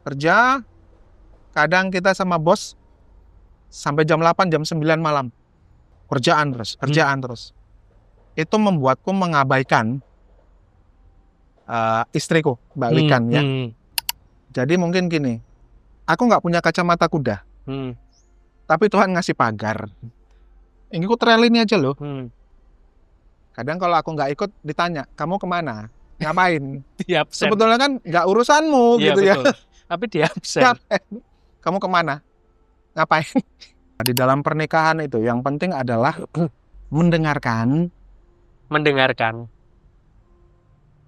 Kerja, kadang kita sama bos sampai jam 8, jam 9 malam. Kerjaan terus. Itu membuatku mengabaikan istriku, Mbak Wikan ya. Jadi mungkin gini, aku nggak punya kacamata kuda, tapi Tuhan ngasih pagar. Ini ku trail ini aja loh. Kadang kalau aku nggak ikut ditanya, kamu kemana? Ngapain? Sebetulnya kan nggak urusanmu gitu betul. ya. Tapi di absen. Kamu kemana? Ngapain? Di dalam pernikahan itu yang penting adalah mendengarkan,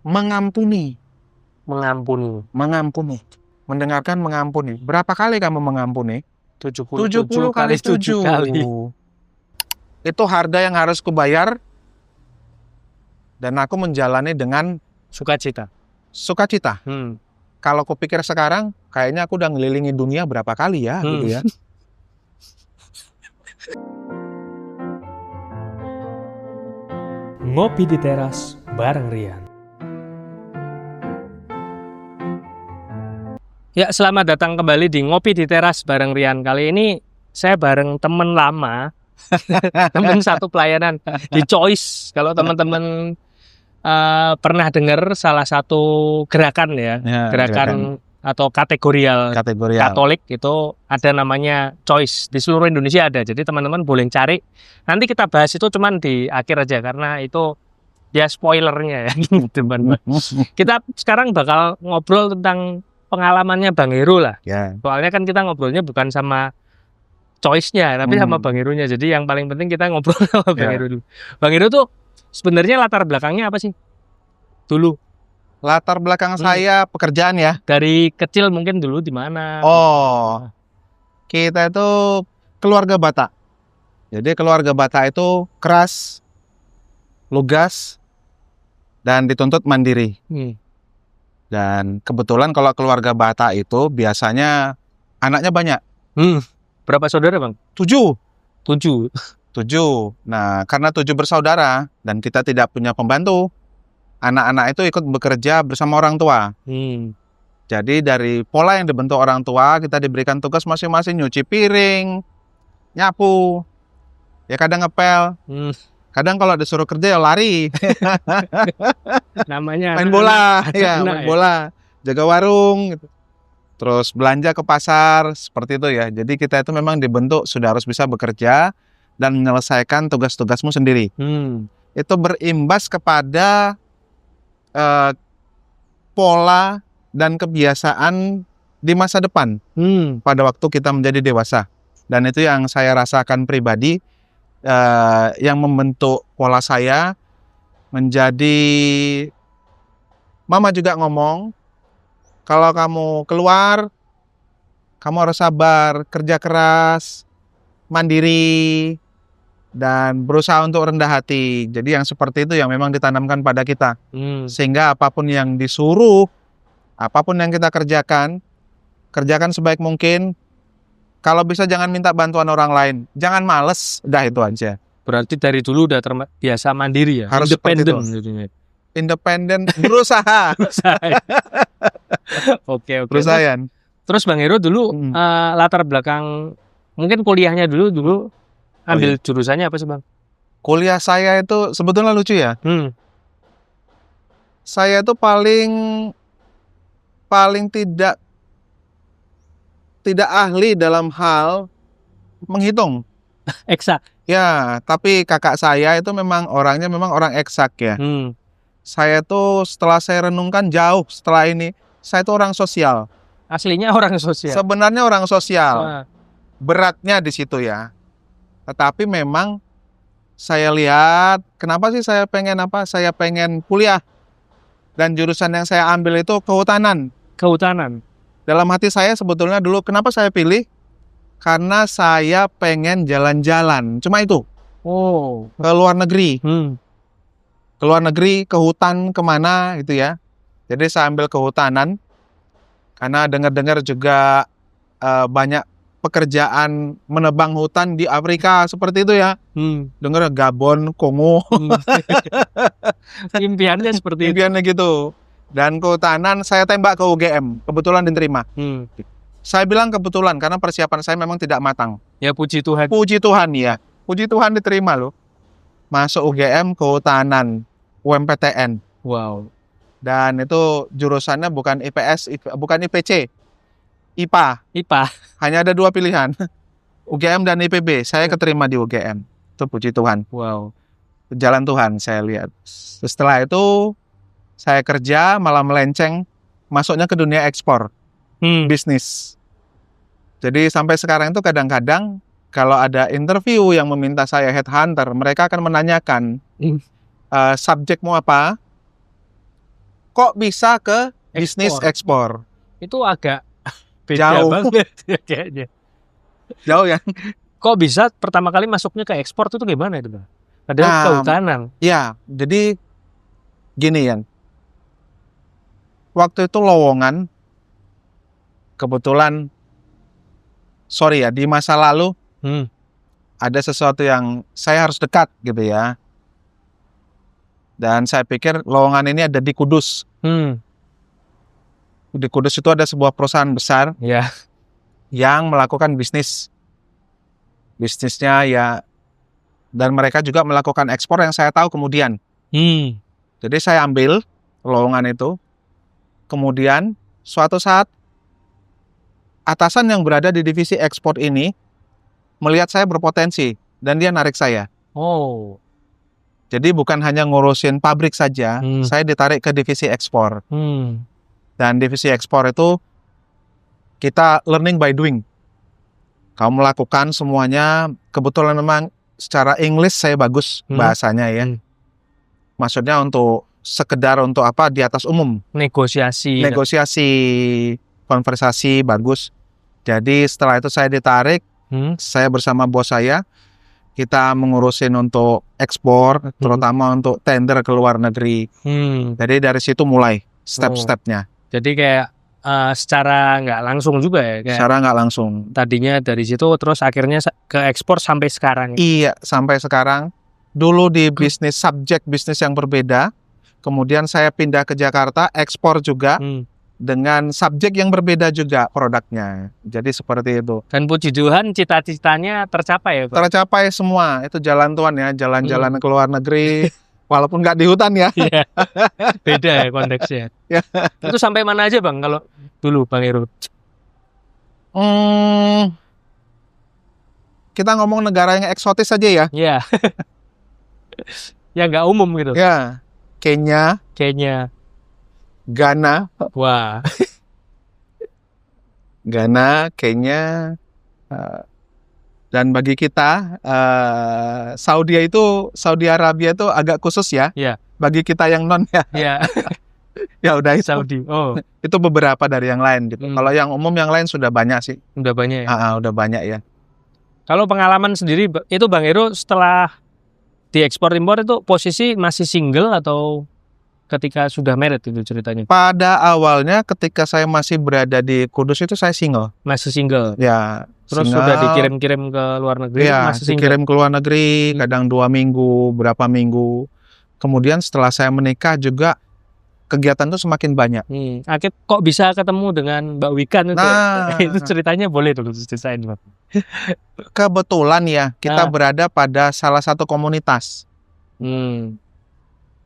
mengampuni. Mendengarkan, mengampuni. Berapa kali kamu mengampuni? 70 kali 7 kali. Itu harga yang harus kubayar, dan aku menjalani dengan Sukacita. Kalau kupikir sekarang, kayaknya aku udah ngelilingi dunia berapa kali ya, gitu ya. Ngopi di teras bareng Rian. Ya, selamat datang kembali di Ngopi di Teras bareng Rian. Kali ini saya bareng temen lama, temen satu pelayanan di Choice. Kalau teman-teman pernah dengar salah satu gerakan gerakan atau kategorial Katolik itu ada namanya Choice. Di seluruh Indonesia ada. Jadi teman-teman boleh cari. Nanti kita bahas itu cuman di akhir aja karena itu dia spoilernya ya. Teman-teman. Kita sekarang bakal ngobrol tentang pengalamannya Bang Heru lah. Soalnya kan kita ngobrolnya bukan sama Choice-nya, tapi sama Bang Herunya. Jadi yang paling penting kita ngobrol sama Bang Heru dulu. Bang Heru tuh sebenarnya latar belakangnya apa sih? Dulu. Latar belakang saya pekerjaan ya. Dari kecil mungkin dulu di mana? Oh, kita itu keluarga Batak. Jadi keluarga Batak itu keras, lugas, dan dituntut mandiri. Dan kebetulan kalau keluarga Batak itu biasanya anaknya banyak. Berapa saudara Bang? 7. 7. Nah, karena 7 bersaudara dan kita tidak punya pembantu, anak-anak itu ikut bekerja bersama orang tua. Jadi dari pola yang dibentuk orang tua, kita diberikan tugas masing-masing nyuci piring, nyapu, ya kadang ngepel. Kadang kalau disuruh kerja ya lari. Namanya main bola, main bola, jaga warung gitu. Terus belanja ke pasar, seperti itu ya. Jadi kita itu memang dibentuk sudah harus bisa bekerja dan menyelesaikan tugas-tugasmu sendiri. Itu berimbas kepada pola dan kebiasaan di masa depan pada waktu kita menjadi dewasa. Dan itu yang saya rasakan pribadi, yang membentuk pola saya menjadi. Mama juga ngomong, kalau kamu keluar, kamu harus sabar, kerja keras, mandiri, dan berusaha untuk rendah hati. Jadi yang seperti itu yang memang ditanamkan pada kita. Sehingga apapun yang disuruh, apapun yang kita kerjakan sebaik mungkin. Kalau bisa jangan minta bantuan orang lain, jangan males, udah itu aja. Berarti dari dulu udah biasa mandiri ya? Harus independen. Independen, berusaha. Oke. Berusaha. Terus Bang Heru dulu latar belakang, mungkin kuliahnya dulu ambil jurusannya apa sih Bang? Kuliah saya itu sebetulnya lucu ya. Saya itu paling tidak ahli dalam hal menghitung. Eksak. Ya, tapi kakak saya itu memang orangnya orang eksak ya. Saya tuh setelah saya renungkan jauh setelah ini, saya tuh orang sosial. Aslinya orang sosial. Sebenarnya orang sosial. Beratnya di situ ya. Tetapi memang saya lihat, kenapa sih saya pengen apa? Saya pengen kuliah. Dan jurusan yang saya ambil itu kehutanan. Dalam hati saya sebetulnya dulu kenapa saya pilih? Karena saya pengen jalan-jalan. Cuma itu. Ke luar negeri. Ke luar negeri, ke hutan, kemana gitu ya. Jadi saya ambil kehutanan. Karena dengar-dengar juga banyak pekerjaan menebang hutan di Afrika seperti itu ya. Dengar Gabon, Kongo. Impiannya seperti itu. Impiannya gitu. Dan kehutanan saya tembak ke UGM, kebetulan diterima. Saya bilang kebetulan karena persiapan saya memang tidak matang. Ya puji Tuhan. Puji Tuhan ya, puji Tuhan diterima loh. Masuk UGM kehutanan, UMPTN. Wow. Dan itu jurusannya bukan IPS, bukan IPC, IPA. IPA. Hanya ada 2 pilihan, UGM dan IPB. Saya keterima di UGM. Itu puji Tuhan. Wow. Jalan Tuhan saya lihat. Setelah itu saya kerja malah melenceng, masuknya ke dunia ekspor, bisnis. Jadi sampai sekarang itu kadang-kadang kalau ada interview yang meminta saya headhunter, mereka akan menanyakan subjekmu apa, kok bisa ke bisnis ekspor. Itu agak beda Jauh. banget ya kayaknya. Jauh ya. Kok bisa pertama kali masuknya ke ekspor itu gimana itu, Bang? Padahal kehutanan. Ya, jadi gini ya. Waktu itu lowongan, kebetulan, sorry ya, di masa lalu ada sesuatu yang saya harus dekat gitu ya. Dan saya pikir lowongan ini ada di Kudus. Di Kudus itu ada sebuah perusahaan besar yang melakukan bisnisnya ya, dan mereka juga melakukan ekspor yang saya tahu kemudian. Jadi saya ambil lowongan itu. Kemudian suatu saat atasan yang berada di divisi ekspor ini melihat saya berpotensi dan dia narik saya. Oh. Jadi bukan hanya ngurusin pabrik saja, saya ditarik ke divisi ekspor. Dan divisi ekspor itu kita learning by doing. Kamu melakukan semuanya, kebetulan memang secara English saya bagus bahasanya ya. Maksudnya untuk sekedar untuk apa, di atas umum. Negosiasi, konversasi bagus. Jadi setelah itu saya ditarik, saya bersama bos saya, kita mengurusin untuk ekspor, terutama untuk tender ke luar negeri. Jadi dari situ mulai step-stepnya. Jadi kayak secara nggak langsung juga ya? Kayak secara nggak langsung. Tadinya dari situ, terus akhirnya ke ekspor sampai sekarang. Iya, sampai sekarang. Dulu di bisnis, subjek bisnis yang berbeda. Kemudian saya pindah ke Jakarta, ekspor juga. Dengan subjek yang berbeda juga produknya. Jadi seperti itu. Dan puji Tuhan cita-citanya tercapai ya Pak? Tercapai semua. Itu jalan Tuhan ya. Jalan-jalan ke luar negeri. Walaupun nggak di hutan ya. Beda ya konteksnya. Itu sampai mana aja Bang kalau dulu Bang Heru? Kita ngomong negara yang eksotis aja ya. Iya. Ya nggak umum gitu. Ya. Kenya. Ghana. Wah. Ghana, Kenya. Dan bagi kita Saudi Arabia itu agak khusus ya. Iya. Bagi kita yang non ya. Iya. Ya udah itu. Saudi. Oh. Itu beberapa dari yang lain gitu. Kalau yang umum yang lain sudah banyak sih. Udah banyak ya. Udah banyak ya. Kalau pengalaman sendiri itu Bang Heru setelah di ekspor impor itu posisi masih single atau ketika sudah married itu ceritanya? Pada awalnya ketika saya masih berada di Kudus itu saya single. Masih single. Ya. Terus single, sudah dikirim-kirim ke luar negeri, ya, masih single. dikirim ke luar negeri, kadang 2 minggu, berapa minggu. Kemudian setelah saya menikah juga kegiatan itu semakin banyak. Akhirnya kok bisa ketemu dengan Mbak Wikan itu? Itu ceritanya boleh dulu ceritain Pak. Kebetulan ya kita berada pada salah satu komunitas.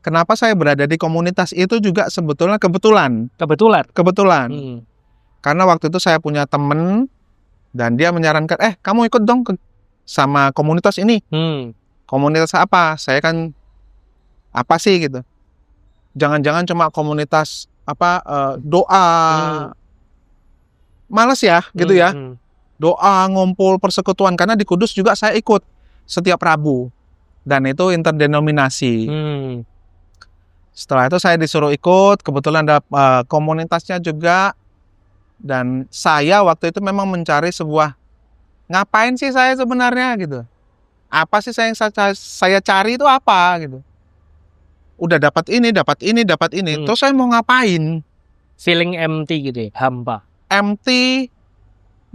Kenapa saya berada di komunitas itu juga sebetulnya kebetulan. Karena waktu itu saya punya temen dan dia menyarankan, kamu ikut dong sama komunitas ini. Komunitas apa? Saya kan apa sih gitu. Jangan-jangan cuma komunitas doa. Males ya gitu ya. Doa, ngumpul, persekutuan. Karena di Kudus juga saya ikut setiap Rabu. Dan itu interdenominasi. Setelah itu saya disuruh ikut. Kebetulan ada komunitasnya juga. Dan saya waktu itu memang mencari sebuah, ngapain sih saya sebenarnya gitu. Apa sih saya cari itu apa gitu. Udah dapat ini. Terus saya mau ngapain? Feeling empty gitu ya, hampa. Empty,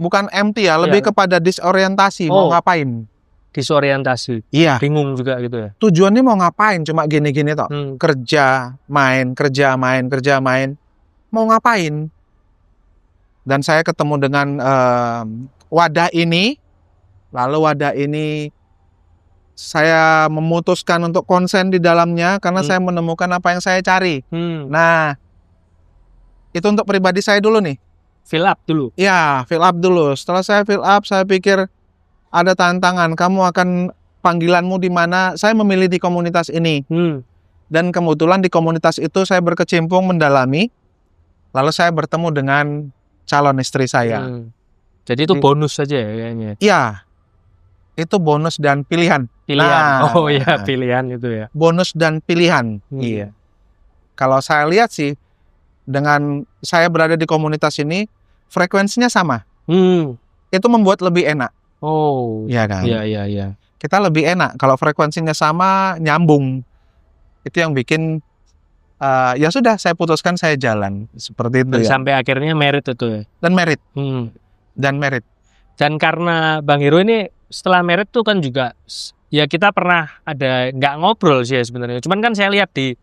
bukan empty ya, lebih kepada disorientasi, mau ngapain. disorientasi, Iya, bingung juga gitu ya. tujuannya mau ngapain? Cuma gini-gini toh. Hmm. Kerja, main, kerja, main, kerja, main. Mau ngapain? Dan saya ketemu dengan wadah ini. Lalu wadah ini saya memutuskan untuk konsen di dalamnya karena saya menemukan apa yang saya cari. Nah, itu untuk pribadi saya dulu nih. Fill up dulu. Ya, fill up dulu. Setelah saya fill up, saya pikir ada tantangan. Kamu akan panggilanmu di mana? Saya memilih di komunitas ini. Dan kebetulan di komunitas itu saya berkecimpung mendalami. Lalu saya bertemu dengan calon istri saya. Jadi itu bonus saja ya kayaknya. Iya, itu bonus dan pilihan. Pilihan. Nah, Oh ya, pilihan itu ya. bonus dan pilihan. Iya. Kalau saya lihat sih, dengan saya berada di komunitas ini, frekuensinya sama. Itu membuat lebih enak. Oh. Iya kan? Iya. Kita lebih enak kalau frekuensinya sama, nyambung. Itu yang bikin ya sudah, saya putuskan saya jalan seperti itu Dan ya. sampai akhirnya merit itu ya. Dan merit. Dan karena Bang Hero ini setelah merit tuh kan juga ya kita pernah ada nggak ngobrol sih ya sebenarnya. Cuman kan saya lihat di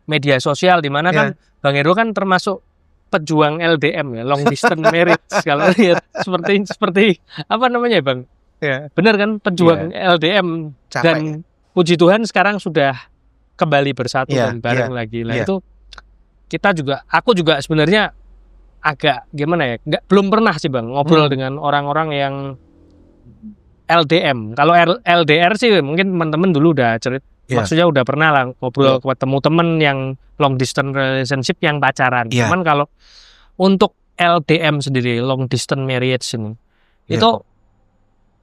media sosial di mana kan Bang Hero kan termasuk pejuang LDM ya, long distance marriage. Kalau lihat seperti apa namanya ya Bang? Ya. Benar kan, pejuang LDM. Capek. Dan puji Tuhan sekarang sudah kembali bersatu dan bareng lagi. Nah itu aku juga sebenarnya agak gimana ya, belum pernah sih Bang ngobrol dengan orang-orang yang LDM. Kalau LDR sih mungkin teman-teman dulu udah cerita, maksudnya udah pernah lah ngobrol ketemu temen yang long distance relationship yang pacaran. Cuman kalau untuk LDM sendiri, long distance marriage ini, itu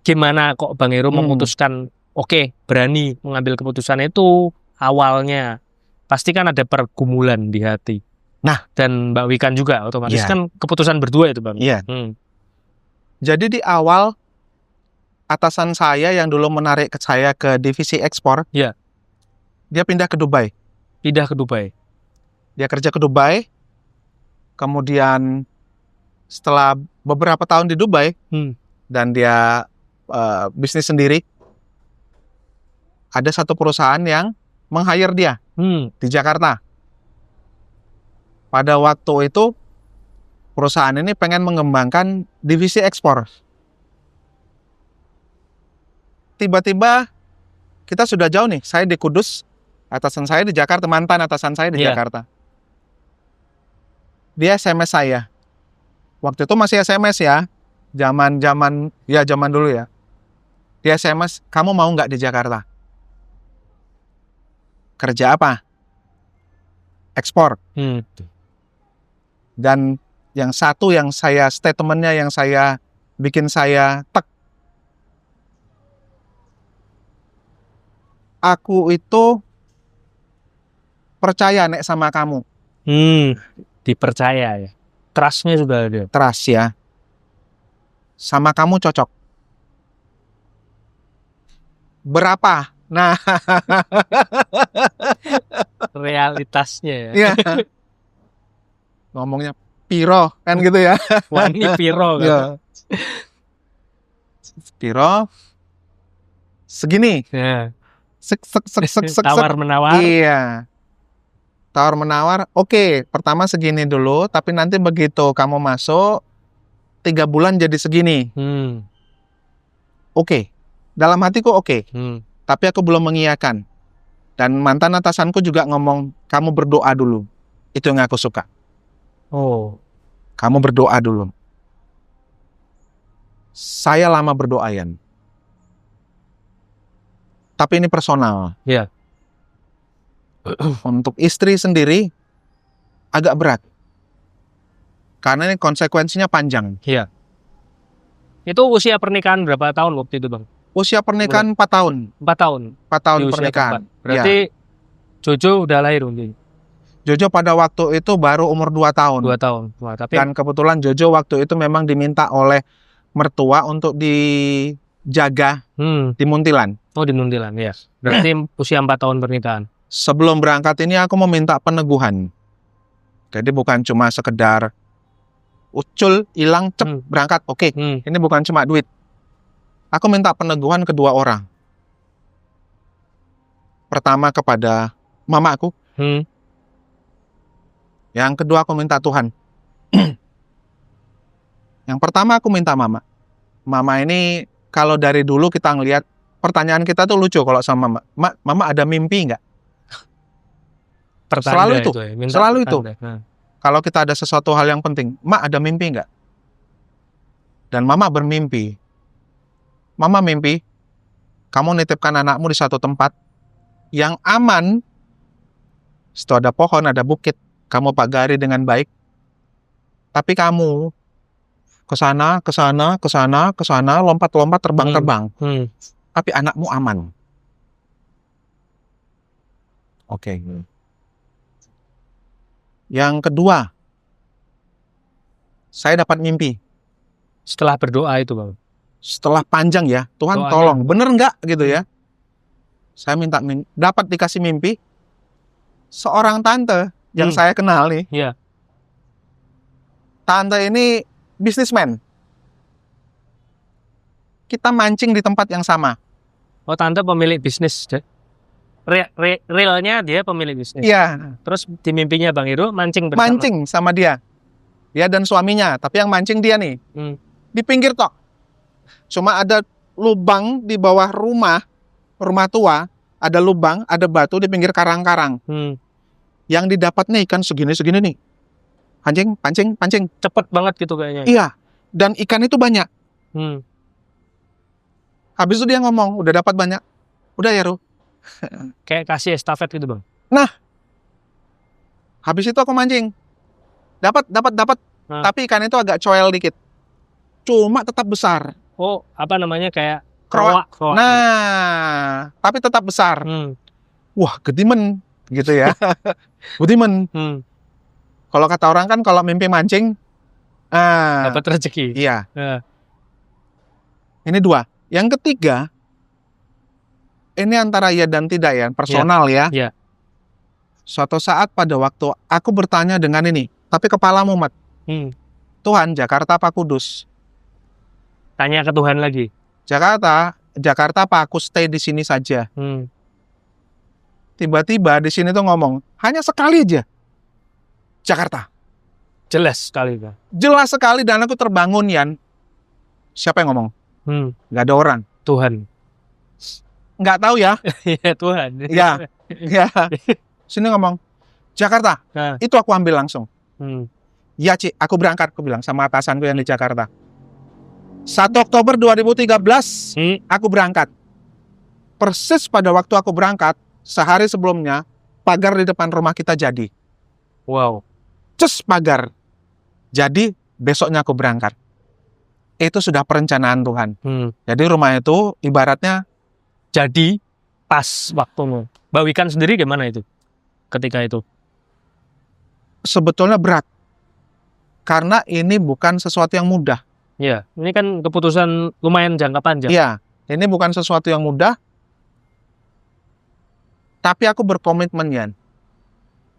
gimana kok Bang Hero memutuskan oke, berani mengambil keputusan itu? Awalnya pasti kan ada pergumulan di hati. Nah, dan Mbak Wikan juga otomatis kan keputusan berdua itu Bang. Iya. Jadi di awal atasan saya yang dulu menarik saya ke divisi ekspor, dia pindah ke Dubai. Dia kerja ke Dubai. Kemudian setelah beberapa tahun di Dubai dan dia bisnis sendiri, ada satu perusahaan yang meng-hire dia di Jakarta. Pada waktu itu perusahaan ini pengen mengembangkan divisi ekspor. Tiba-tiba kita sudah jauh nih. Saya di Kudus, atasan saya di Jakarta, mantan atasan saya di Jakarta. Dia SMS saya. Waktu itu masih SMS ya. Zaman dulu ya. Dia SMS, "Kamu mau nggak di Jakarta? Kerja apa?" Ekspor. Dan yang satu yang saya statementnya yang saya bikin saya tek. Aku itu percaya nek sama kamu. Dipercaya ya. Trust-nya sudah ada. Trust ya. Sama kamu cocok. Berapa? Nah, realitasnya ya. Ngomongnya piro kan gitu ya. Wah, ini piro kan. Piro segini. Sek. Tawar menawar. Iya. Tawar menawar. Oke, pertama segini dulu, tapi nanti begitu kamu masuk 3 bulan jadi segini. Oke. Dalam hatiku oke. Tapi aku belum mengiyakan. Dan mantan atasanku juga ngomong, kamu berdoa dulu. Itu yang aku suka. Kamu berdoa dulu. Saya lama berdoa, Yan. Tapi ini personal. Untuk istri sendiri agak berat. Karena ini konsekuensinya panjang. Itu usia pernikahan berapa tahun waktu itu Bang? Usia pernikahan 4 tahun. 4 tahun. 4 tahun Di usia pernikahan. keempat. Berarti Jojo udah lahir mungkin. Jojo pada waktu itu baru umur 2 tahun. 2 tahun. Wah, tapi Dan kebetulan Jojo waktu itu memang diminta oleh mertua untuk dijaga di Muntilan. Oh, di Muntilan, ya. Berarti usia 4 tahun pernikahan. Sebelum berangkat ini aku meminta peneguhan. Jadi bukan cuma sekedar ucul, hilang, cep, berangkat. Oke. Ini bukan cuma duit. Aku minta peneguhan kedua orang. Pertama kepada mamaku, yang kedua aku minta Tuhan. Yang pertama aku minta mama. Mama ini kalau dari dulu kita ngelihat pertanyaan kita tuh lucu kalau sama mama. Mama ada mimpi nggak? Pertanda Selalu itu, ya, minta selalu itu. pertanda. Nah. Kalau kita ada sesuatu hal yang penting, Ma ada mimpi nggak? Dan mama bermimpi. Mama mimpi, kamu nitipkan anakmu di satu tempat yang aman. Situ ada pohon, ada bukit. Kamu pagari dengan baik. Tapi kamu ke sana, lompat-lompat, terbang-terbang. Tapi anakmu aman. Oke. Yang kedua, saya dapat mimpi. Setelah berdoa itu, Bang. Setelah panjang ya, Tuhan Doanya. tolong, bener nggak gitu ya? Saya minta dapat dikasih mimpi. Seorang tante yang saya kenal nih. Iya. Tante ini bisnismen. Kita mancing di tempat yang sama. Oh, tante pemilik bisnis. Realnya dia pemilik bisnis. Iya, Terus di mimpinya Bang Heru mancing bersama. mancing sama dia. Dia dan suaminya, tapi yang mancing dia nih. Di pinggir tok. Cuma ada lubang di bawah rumah tua, ada lubang, ada batu di pinggir karang-karang. Yang didapatnya ikan segini-segini nih. Pancing. Cepet banget gitu kayaknya. Iya, dan ikan itu banyak. Habis itu dia ngomong, udah dapat banyak. Udah ya, Ru. Kayak kasih estafet gitu, Bang. Habis itu aku mancing. Dapat. Nah. Tapi ikan itu agak coel dikit. Cuma tetap besar. Oh, apa namanya, kayak Kroak. kroak. Nah, tapi tetap besar. Wah, gedimen gitu ya. Gedimen. Kalau kata orang kan kalau mimpi mancing, Dapat rezeki. iya. Ya. Ini dua. Yang ketiga, ini antara ya dan tidak ya, personal ya. Iya. Suatu saat pada waktu aku bertanya dengan ini, tapi kepalamu mat, Tuhan, Jakarta apa Kudus? Tanya ke Tuhan lagi. Jakarta apa aku stay di sini saja? Tiba-tiba di sini tuh ngomong, hanya sekali aja. Jakarta. Jelas sekali, Bang. Jelas sekali dan aku terbangun, Yan. Siapa yang ngomong? Nggak ada orang. Tuhan. Nggak tahu ya. Iya, Tuhan. Ya. Ya. Sini ngomong, Jakarta. Nah. Itu aku ambil langsung. Ya, Ci, aku berangkat, aku bilang sama atasanku yang di Jakarta. 1 Oktober 2013, aku berangkat. Persis pada waktu aku berangkat, sehari sebelumnya, pagar di depan rumah kita jadi. Wow. Cus pagar. Jadi, besoknya aku berangkat. Itu sudah perencanaan Tuhan. Jadi rumah itu ibaratnya Jadi pas waktumu. Mbak Wikan sendiri gimana itu? Ketika itu? sebetulnya berat. Karena ini bukan sesuatu yang mudah. Iya, ini kan keputusan lumayan jangka panjang. Iya, ini bukan sesuatu yang mudah. Tapi aku berkomitmen, Yan.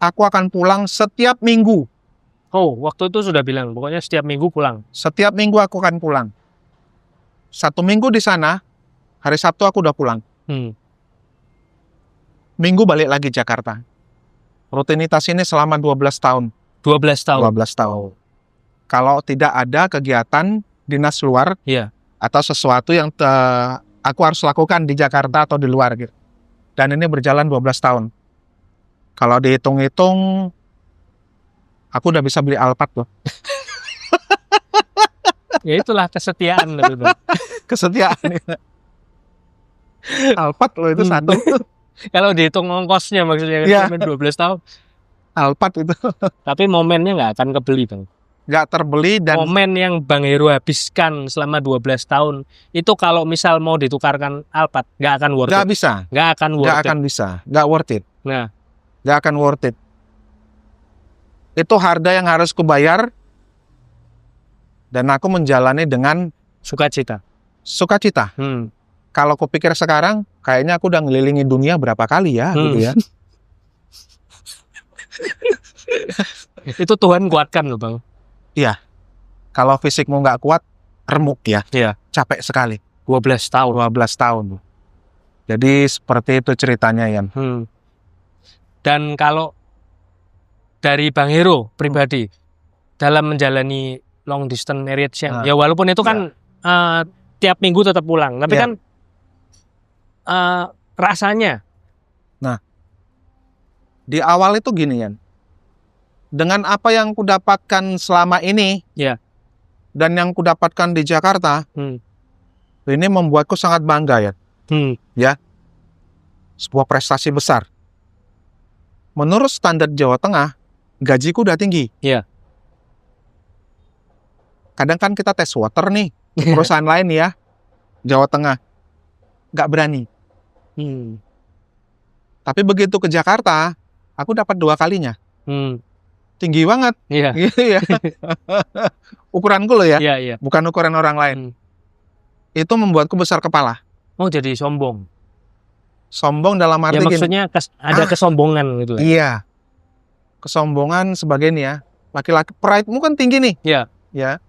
Aku akan pulang setiap minggu. Oh, waktu itu sudah bilang, pokoknya setiap minggu pulang. Setiap minggu aku akan pulang. 1 minggu di sana, hari Sabtu aku udah pulang. Minggu balik lagi Jakarta. Rutinitas ini selama 12 tahun. 12 tahun. 12 tahun. Kalau tidak ada kegiatan dinas luar, Iya. atau sesuatu yang aku harus lakukan di Jakarta atau di luar gitu. Dan ini berjalan 12 tahun. Kalau dihitung-hitung, aku udah bisa beli Alphard loh. Ya itulah kesetiaan. Gitu. Kesetiaan. Alphard loh itu satu. Kalau dihitung ongkosnya maksudnya Iya. kan 12 tahun. Alphard itu Tapi momennya nggak akan kebeli, Bang. nggak terbeli dan Momen yang Bang Heru habiskan selama 12 tahun itu kalau misal mau ditukarkan Alphard nggak akan worth nggak it. bisa. Nggak akan worth Nggak it. akan bisa. Nggak worth it. Nah, Nggak akan worth it. Itu harga yang harus kubayar dan aku menjalani dengan sukacita. sukacita. Kalau kupikir sekarang, kayaknya aku udah ngelilingi dunia berapa kali ya, gitu ya. Itu Tuhan kuatkan loh, Bang. Kalau fisikmu nggak kuat, remuk ya. Iya. Capek sekali. 12 tahun. 12 tahun. Jadi seperti itu ceritanya, Yan. Dan kalau dari Bang Hero pribadi dalam menjalani long distance marriage ya walaupun itu kan tiap minggu tetap pulang, tapi kan rasanya. Nah, di awal itu gini, Yan. Dengan apa yang kudapatkan selama ini, dan yang kudapatkan di Jakarta, ini membuatku sangat bangga, ya. Sebuah prestasi besar. Menurut standar Jawa Tengah, gajiku udah tinggi. Kadang kan kita tes water nih, perusahaan lain ya, Jawa Tengah, nggak berani. Tapi begitu ke Jakarta, aku dapat 2 kalinya. Tinggi banget. Gitu ya. Ukuranku loh ya. Bukan ukuran orang lain. Itu membuatku besar kepala. Oh, jadi sombong. Sombong dalam arti maksudnya ada kesombongan gitu. Iya. Kesombongan sebagai nih ya. Laki-laki pride-mu kan tinggi nih. Ya.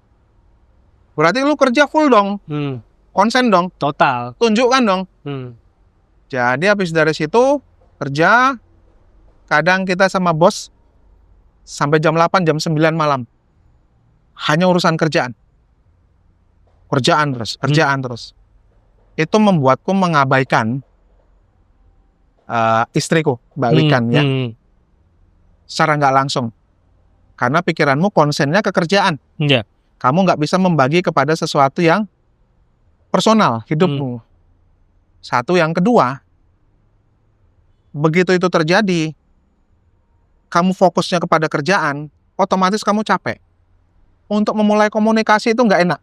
Berarti lu kerja full dong. Konsen dong. Total. Tunjukkan dong. Jadi habis dari situ kerja, kadang kita sama bos sampai jam 8, jam 9 malam. Hanya urusan kerjaan. Kerjaan terus. Itu membuatku mengabaikan istriku, Mbak Wikan ya. Secara nggak langsung. Karena pikiranmu konsennya ke kerjaan. Kamu nggak bisa membagi kepada sesuatu yang personal, hidupmu. Satu, yang kedua, begitu itu terjadi, kamu fokusnya kepada kerjaan, otomatis kamu capek. Untuk memulai komunikasi itu nggak enak.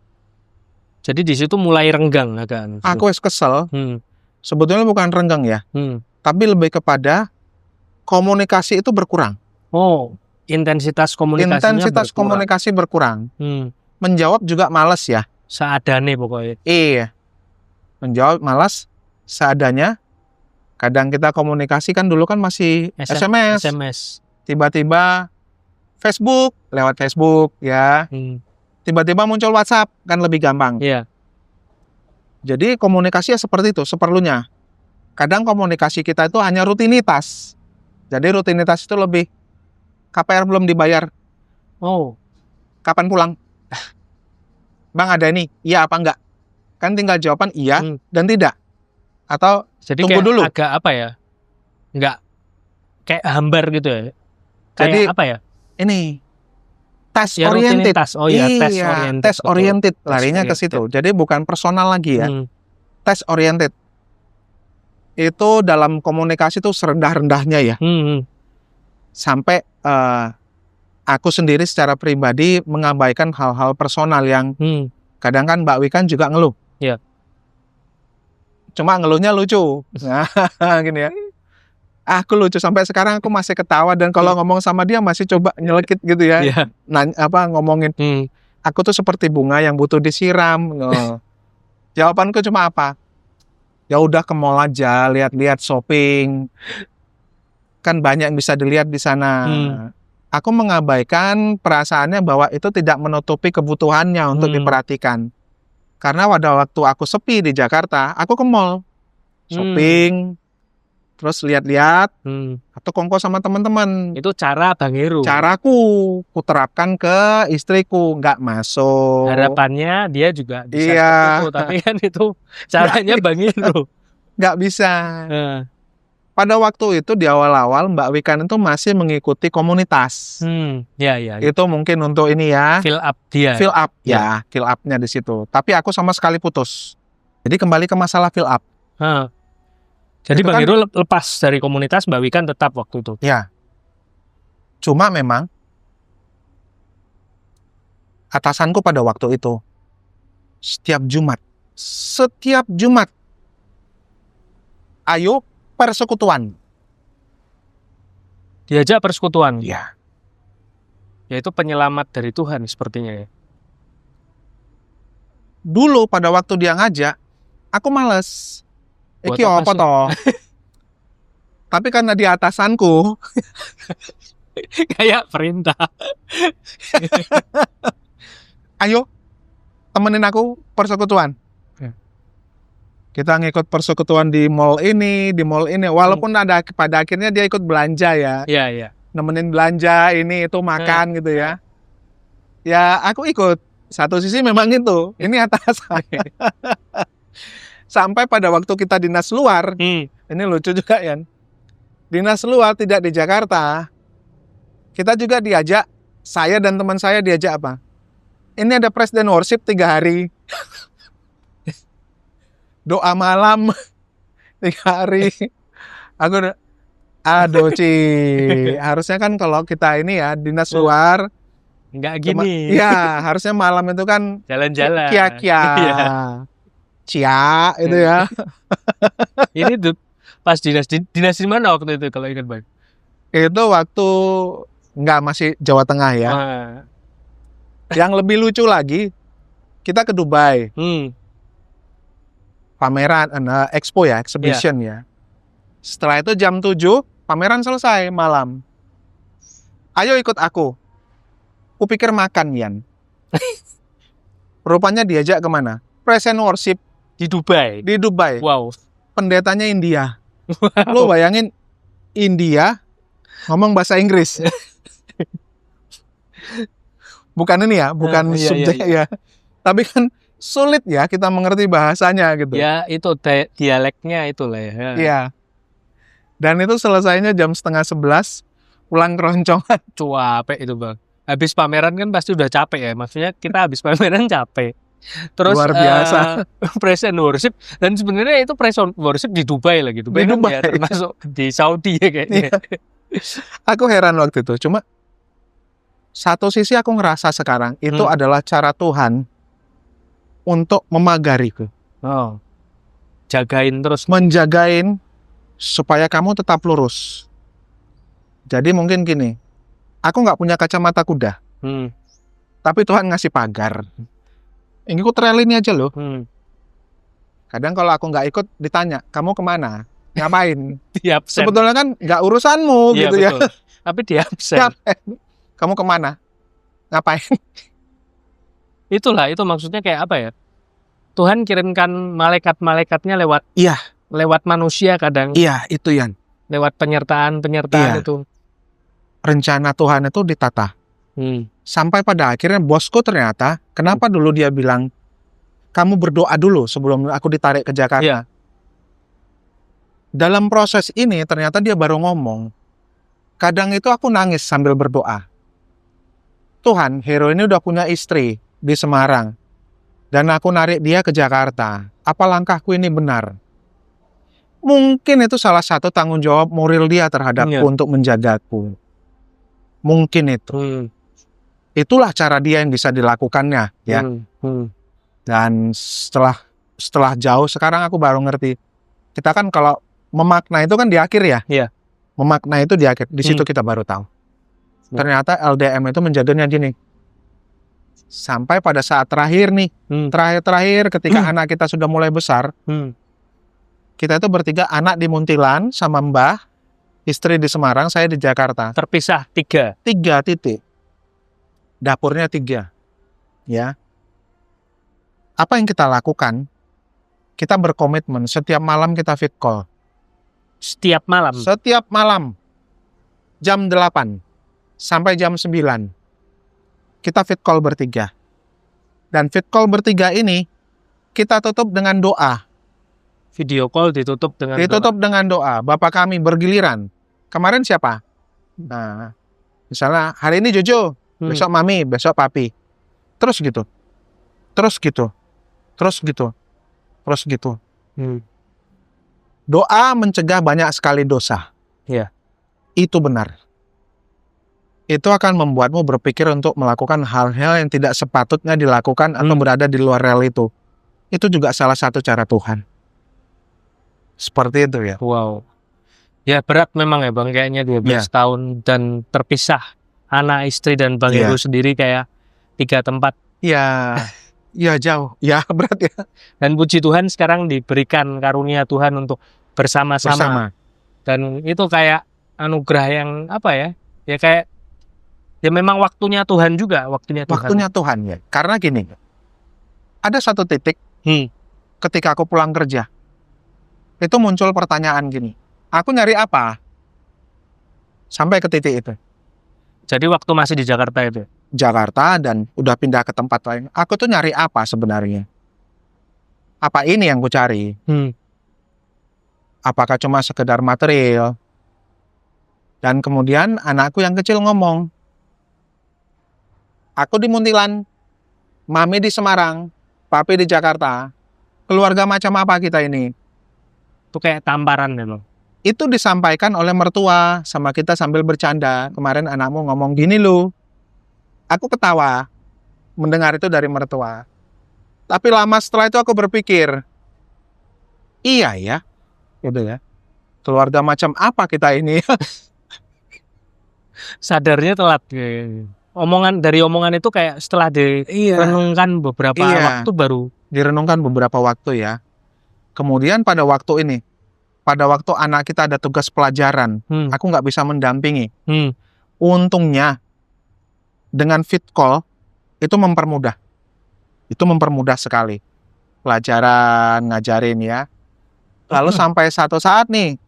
Jadi di situ mulai renggang agak. Aku kesel. Sebetulnya bukan renggang ya, tapi lebih kepada komunikasi itu berkurang. Oh, intensitas komunikasi berkurang. Menjawab juga malas ya. Seadanya pokoknya. Iya. Menjawab malas, seadanya. Kadang kita komunikasi kan dulu kan masih SMS. Tiba-tiba lewat Facebook ya. Tiba-tiba muncul WhatsApp, kan lebih gampang. Jadi komunikasi ya seperti itu, seperlunya. Kadang komunikasi kita itu hanya rutinitas. Jadi rutinitas itu lebih, KPR belum dibayar. Oh. Kapan pulang? Bang ada ini, iya apa enggak? Kan tinggal jawaban iya dan tidak. Atau jadi tunggu dulu. Agak apa ya? Enggak kayak hambar gitu ya. Jadi apa ya? Ini task oriented. Task oriented. Larinya ke situ. Jadi bukan personal lagi ya. Task oriented. Itu dalam komunikasi itu serendah-rendahnya ya. Sampai aku sendiri secara pribadi mengabaikan hal-hal personal yang kadang kan Mbak Wikan juga ngeluh. Cuma ngeluhnya lucu. Nah, gini ya. Aku lucu sampai sekarang aku masih ketawa dan kalau ngomong sama dia masih coba nyelekit gitu ya. Ngomongin. Aku tuh seperti bunga yang butuh disiram. Jawabanku cuma apa? Ya udah ke mall aja, lihat-lihat shopping. Kan banyak yang bisa dilihat di sana. Aku mengabaikan perasaannya bahwa itu tidak menutupi kebutuhannya untuk diperhatikan. Karena pada waktu aku sepi di Jakarta, aku ke mall. Shopping, terus lihat-lihat, atau kongko sama teman-teman. Itu cara Bang Hero. Caraku, kuterapkan ke istriku, nggak masuk. Harapannya dia juga bisa seperti itu, tapi kan itu caranya Bang Hero. Nggak bisa. Pada waktu itu di awal-awal Mbak Wikan itu masih mengikuti komunitas. Itu mungkin untuk ini ya. Fill up dia. Fill up-nya di situ. Tapi aku sama sekali putus. Jadi kembali ke masalah fill up. Jadi Bang Hero lepas dari komunitas, Mbak Wikan tetap waktu itu. Ya. Cuma memang atasanku pada waktu itu setiap Jumat, ayo persekutuan. Diajak persekutuan. Iya. Yaitu penyelamat dari Tuhan sepertinya ya. Dulu pada waktu dia ngajak, aku males. Iki apa toh? Tapi karena di atasanku kayak perintah. Ayo temenin aku persekutuan. Kita ngikut persekutuan di mall ini, walaupun ada pada akhirnya dia ikut belanja ya. Iya, iya. Nemenin belanja ini itu makan gitu ya. Ya aku ikut. Satu sisi memang itu. Ini atas saya. Sampai pada waktu kita dinas luar, ini lucu juga ya. Dinas luar tidak di Jakarta. Kita juga diajak, saya dan teman saya diajak apa? Ini ada praise dan worship 3 hari. Doa malam 3 hari. Aku aduh Ci, harusnya kan kalau kita ini ya dinas luar Enggak gini. ya harusnya malam itu kan Jalan-jalan. kia-kia. Iya. Cia itu ya. Ini tuh pas dinas di mana waktu itu kalau ingat Bang? Itu waktu masih Jawa Tengah ya. Wah. Yang lebih lucu lagi, kita ke Dubai. Pameran, expo ya, exhibition ya. Setelah itu jam 7, pameran selesai malam. Ayo ikut aku. Kupikir makan, Yan. Rupanya diajak kemana? Praise and worship Di Dubai. di Dubai. Wow. Pendetanya India. Lo bayangin, India ngomong bahasa Inggris. Bukan ini ya, bukan Iya, subjek iya. ya. Tapi kan sulit ya kita mengerti bahasanya gitu. Ya itu dialeknya itulah ya. Iya. Dan itu selesainya jam 10:30, pulang keroncongan. Capek itu Bang. Habis pameran kan pasti udah capek ya. Maksudnya kita habis pameran capek. Terus Luar biasa. praise and worship, dan sebenarnya itu praise and worship di Dubai lagi. Dubai Di kan Dubai. ya termasuk di Saudi ya kayaknya. Aku heran waktu itu. Cuma satu sisi aku ngerasa sekarang itu adalah cara Tuhan untuk memagariku. Oh. Jagain terus. Menjagain supaya kamu tetap lurus. Jadi mungkin gini, aku nggak punya kacamata kuda, tapi Tuhan ngasih pagar. Ini aku trail ini aja loh. Kadang kalau aku nggak ikut ditanya, kamu kemana? Ngapain? Di absen. Sebetulnya kan nggak urusanmu Iya, gitu ya. betul. Tapi di absen. Kamu kemana? Ngapain? Itulah, itu maksudnya kayak apa ya? Tuhan kirimkan malaikat-malaikatnya lewat Iya. lewat manusia kadang, Iya, itu Yan. lewat penyertaan Iya. itu. Rencana Tuhan itu ditata. Sampai pada akhirnya bosku ternyata, kenapa dulu dia bilang, kamu berdoa dulu sebelum aku ditarik ke Jakarta. Iya. Dalam proses ini ternyata dia baru ngomong, kadang itu aku nangis sambil berdoa. Tuhan, hero ini udah punya istri di Semarang, dan aku narik dia ke Jakarta. Apa langkahku ini benar? Mungkin itu salah satu tanggung jawab moral dia terhadapku untuk menjagaku. Mungkin itu. Itulah cara dia yang bisa dilakukannya, ya. Dan setelah jauh, sekarang aku baru ngerti. Kita kan kalau memakna itu kan di akhir ya. Iya. Memakna itu di akhir. Di situ kita baru tahu. Ternyata LDM itu menjaganya gini. Sampai pada saat terakhir nih, terakhir ketika anak kita sudah mulai besar, kita itu bertiga, anak di Muntilan sama Mbah, istri di Semarang, saya di Jakarta. Terpisah 3. 3 titik. Dapurnya 3. Ya. Apa yang kita lakukan? Kita berkomitmen setiap malam kita fit call. Setiap malam. Setiap malam. Jam 8 sampai jam 9. Kita fit call bertiga. Dan fit call bertiga ini kita tutup dengan doa. Video call ditutup dengan dengan doa. Bapak kami bergiliran. Kemarin siapa? Nah, misalnya hari ini Jojo, besok Mami, besok Papi. Terus gitu. Terus gitu. Terus gitu. Terus gitu. Doa mencegah banyak sekali dosa. Iya. Itu benar. Itu akan membuatmu berpikir untuk melakukan hal-hal yang tidak sepatutnya dilakukan atau berada di luar rel itu. Itu juga salah satu cara Tuhan. Seperti itu ya. Wow. Ya berat memang ya Bang, kayaknya 12 tahun dan terpisah. Anak, istri, dan Bang Heru sendiri kayak 3 tempat. Ya, ya jauh. Ya berat ya. Dan puji Tuhan sekarang diberikan karunia Tuhan untuk bersama-sama. Dan itu kayak anugerah yang apa ya? Ya kayak ya memang waktunya Tuhan juga, waktunya Tuhan. Waktunya Tuhan ya. Karena gini, ada satu titik ketika aku pulang kerja, itu muncul pertanyaan gini, aku nyari apa? Sampai ke titik itu. Jadi waktu masih di Jakarta itu. Jakarta dan udah pindah ke tempat lain. Aku tuh nyari apa sebenarnya? Apa ini yang ku cari? Apakah cuma sekedar material? Dan kemudian anakku yang kecil ngomong, aku di Muntilan, mami di Semarang, papi di Jakarta. Keluarga macam apa kita ini? Itu kayak tamparan memang. Itu disampaikan oleh mertua sama kita sambil bercanda. Kemarin anakmu ngomong gini loh. Aku ketawa mendengar itu dari mertua. Tapi lama setelah itu aku berpikir, iya ya, gitu ya. Keluarga macam apa kita ini? Sadarnya telat. Dari omongan itu kayak setelah direnungkan beberapa Iya. waktu baru. Direnungkan beberapa waktu ya. Kemudian pada waktu ini, pada waktu anak kita ada tugas pelajaran, aku nggak bisa mendampingi. Untungnya dengan fit call itu mempermudah. Itu mempermudah sekali. Pelajaran, ngajarin ya. Lalu sampai satu saat nih,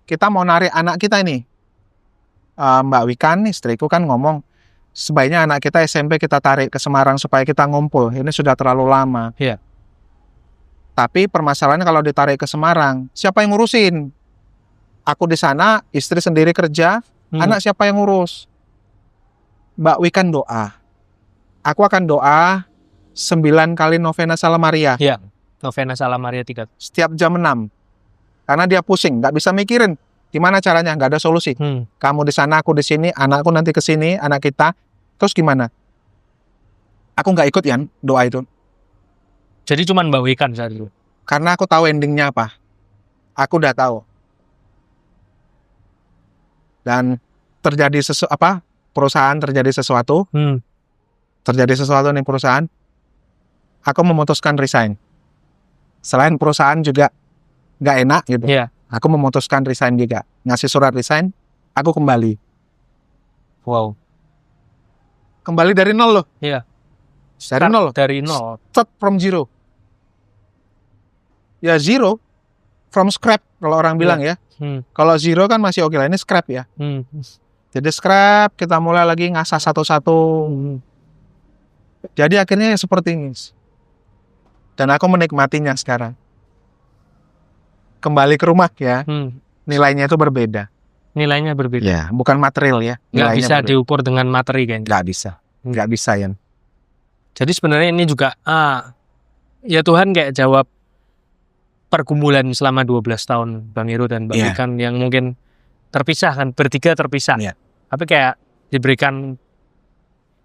kita mau narik anak kita ini. Mbak Wikan, istriku kan ngomong, sebaiknya anak kita SMP kita tarik ke Semarang supaya kita ngumpul. Ini sudah terlalu lama. Iya. Tapi permasalahannya kalau ditarik ke Semarang, siapa yang ngurusin? Aku di sana, istri sendiri kerja, anak siapa yang ngurus? Mbak Wikan doa. Aku akan doa 9 kali novena Salam Maria. Iya. Novena Salam Maria 3. Setiap jam 6. Karena dia pusing, nggak bisa mikirin gimana caranya, nggak ada solusi. Kamu di sana, aku di sini, anakku nanti ke sini, anak kita. Terus gimana? Aku nggak ikut ya doa itu. Jadi cuman Mbak Wikan saat itu. Karena aku tahu endingnya apa. Aku udah tahu. Dan terjadi perusahaan terjadi sesuatu. Terjadi sesuatu nih perusahaan. Aku memutuskan resign. Selain perusahaan juga nggak enak gitu. Iya. Aku memutuskan resign juga. Ngasih surat resign, aku kembali. Wow. Kembali dari nol loh. Iya. Dari nol. Dari nol. Start from zero. Ya zero. From scrap kalau orang bilang ya. Kalau zero kan masih oke lah. Ini scrap ya. Jadi scrap, kita mulai lagi ngasah satu-satu. Jadi akhirnya seperti ini. Dan aku menikmatinya sekarang. Kembali ke rumah ya. Nilainya itu berbeda. Nilainya berbeda. Ya, bukan material ya. Nggak bisa diukur dengan materi kayaknya. Nggak bisa. Nggak bisa ya. Jadi sebenarnya ini juga ya Tuhan kayak jawab pergumulan selama 12 tahun Bang Heru dan Mbak Wikan yang mungkin terpisah kan, bertiga terpisah. Tapi kayak diberikan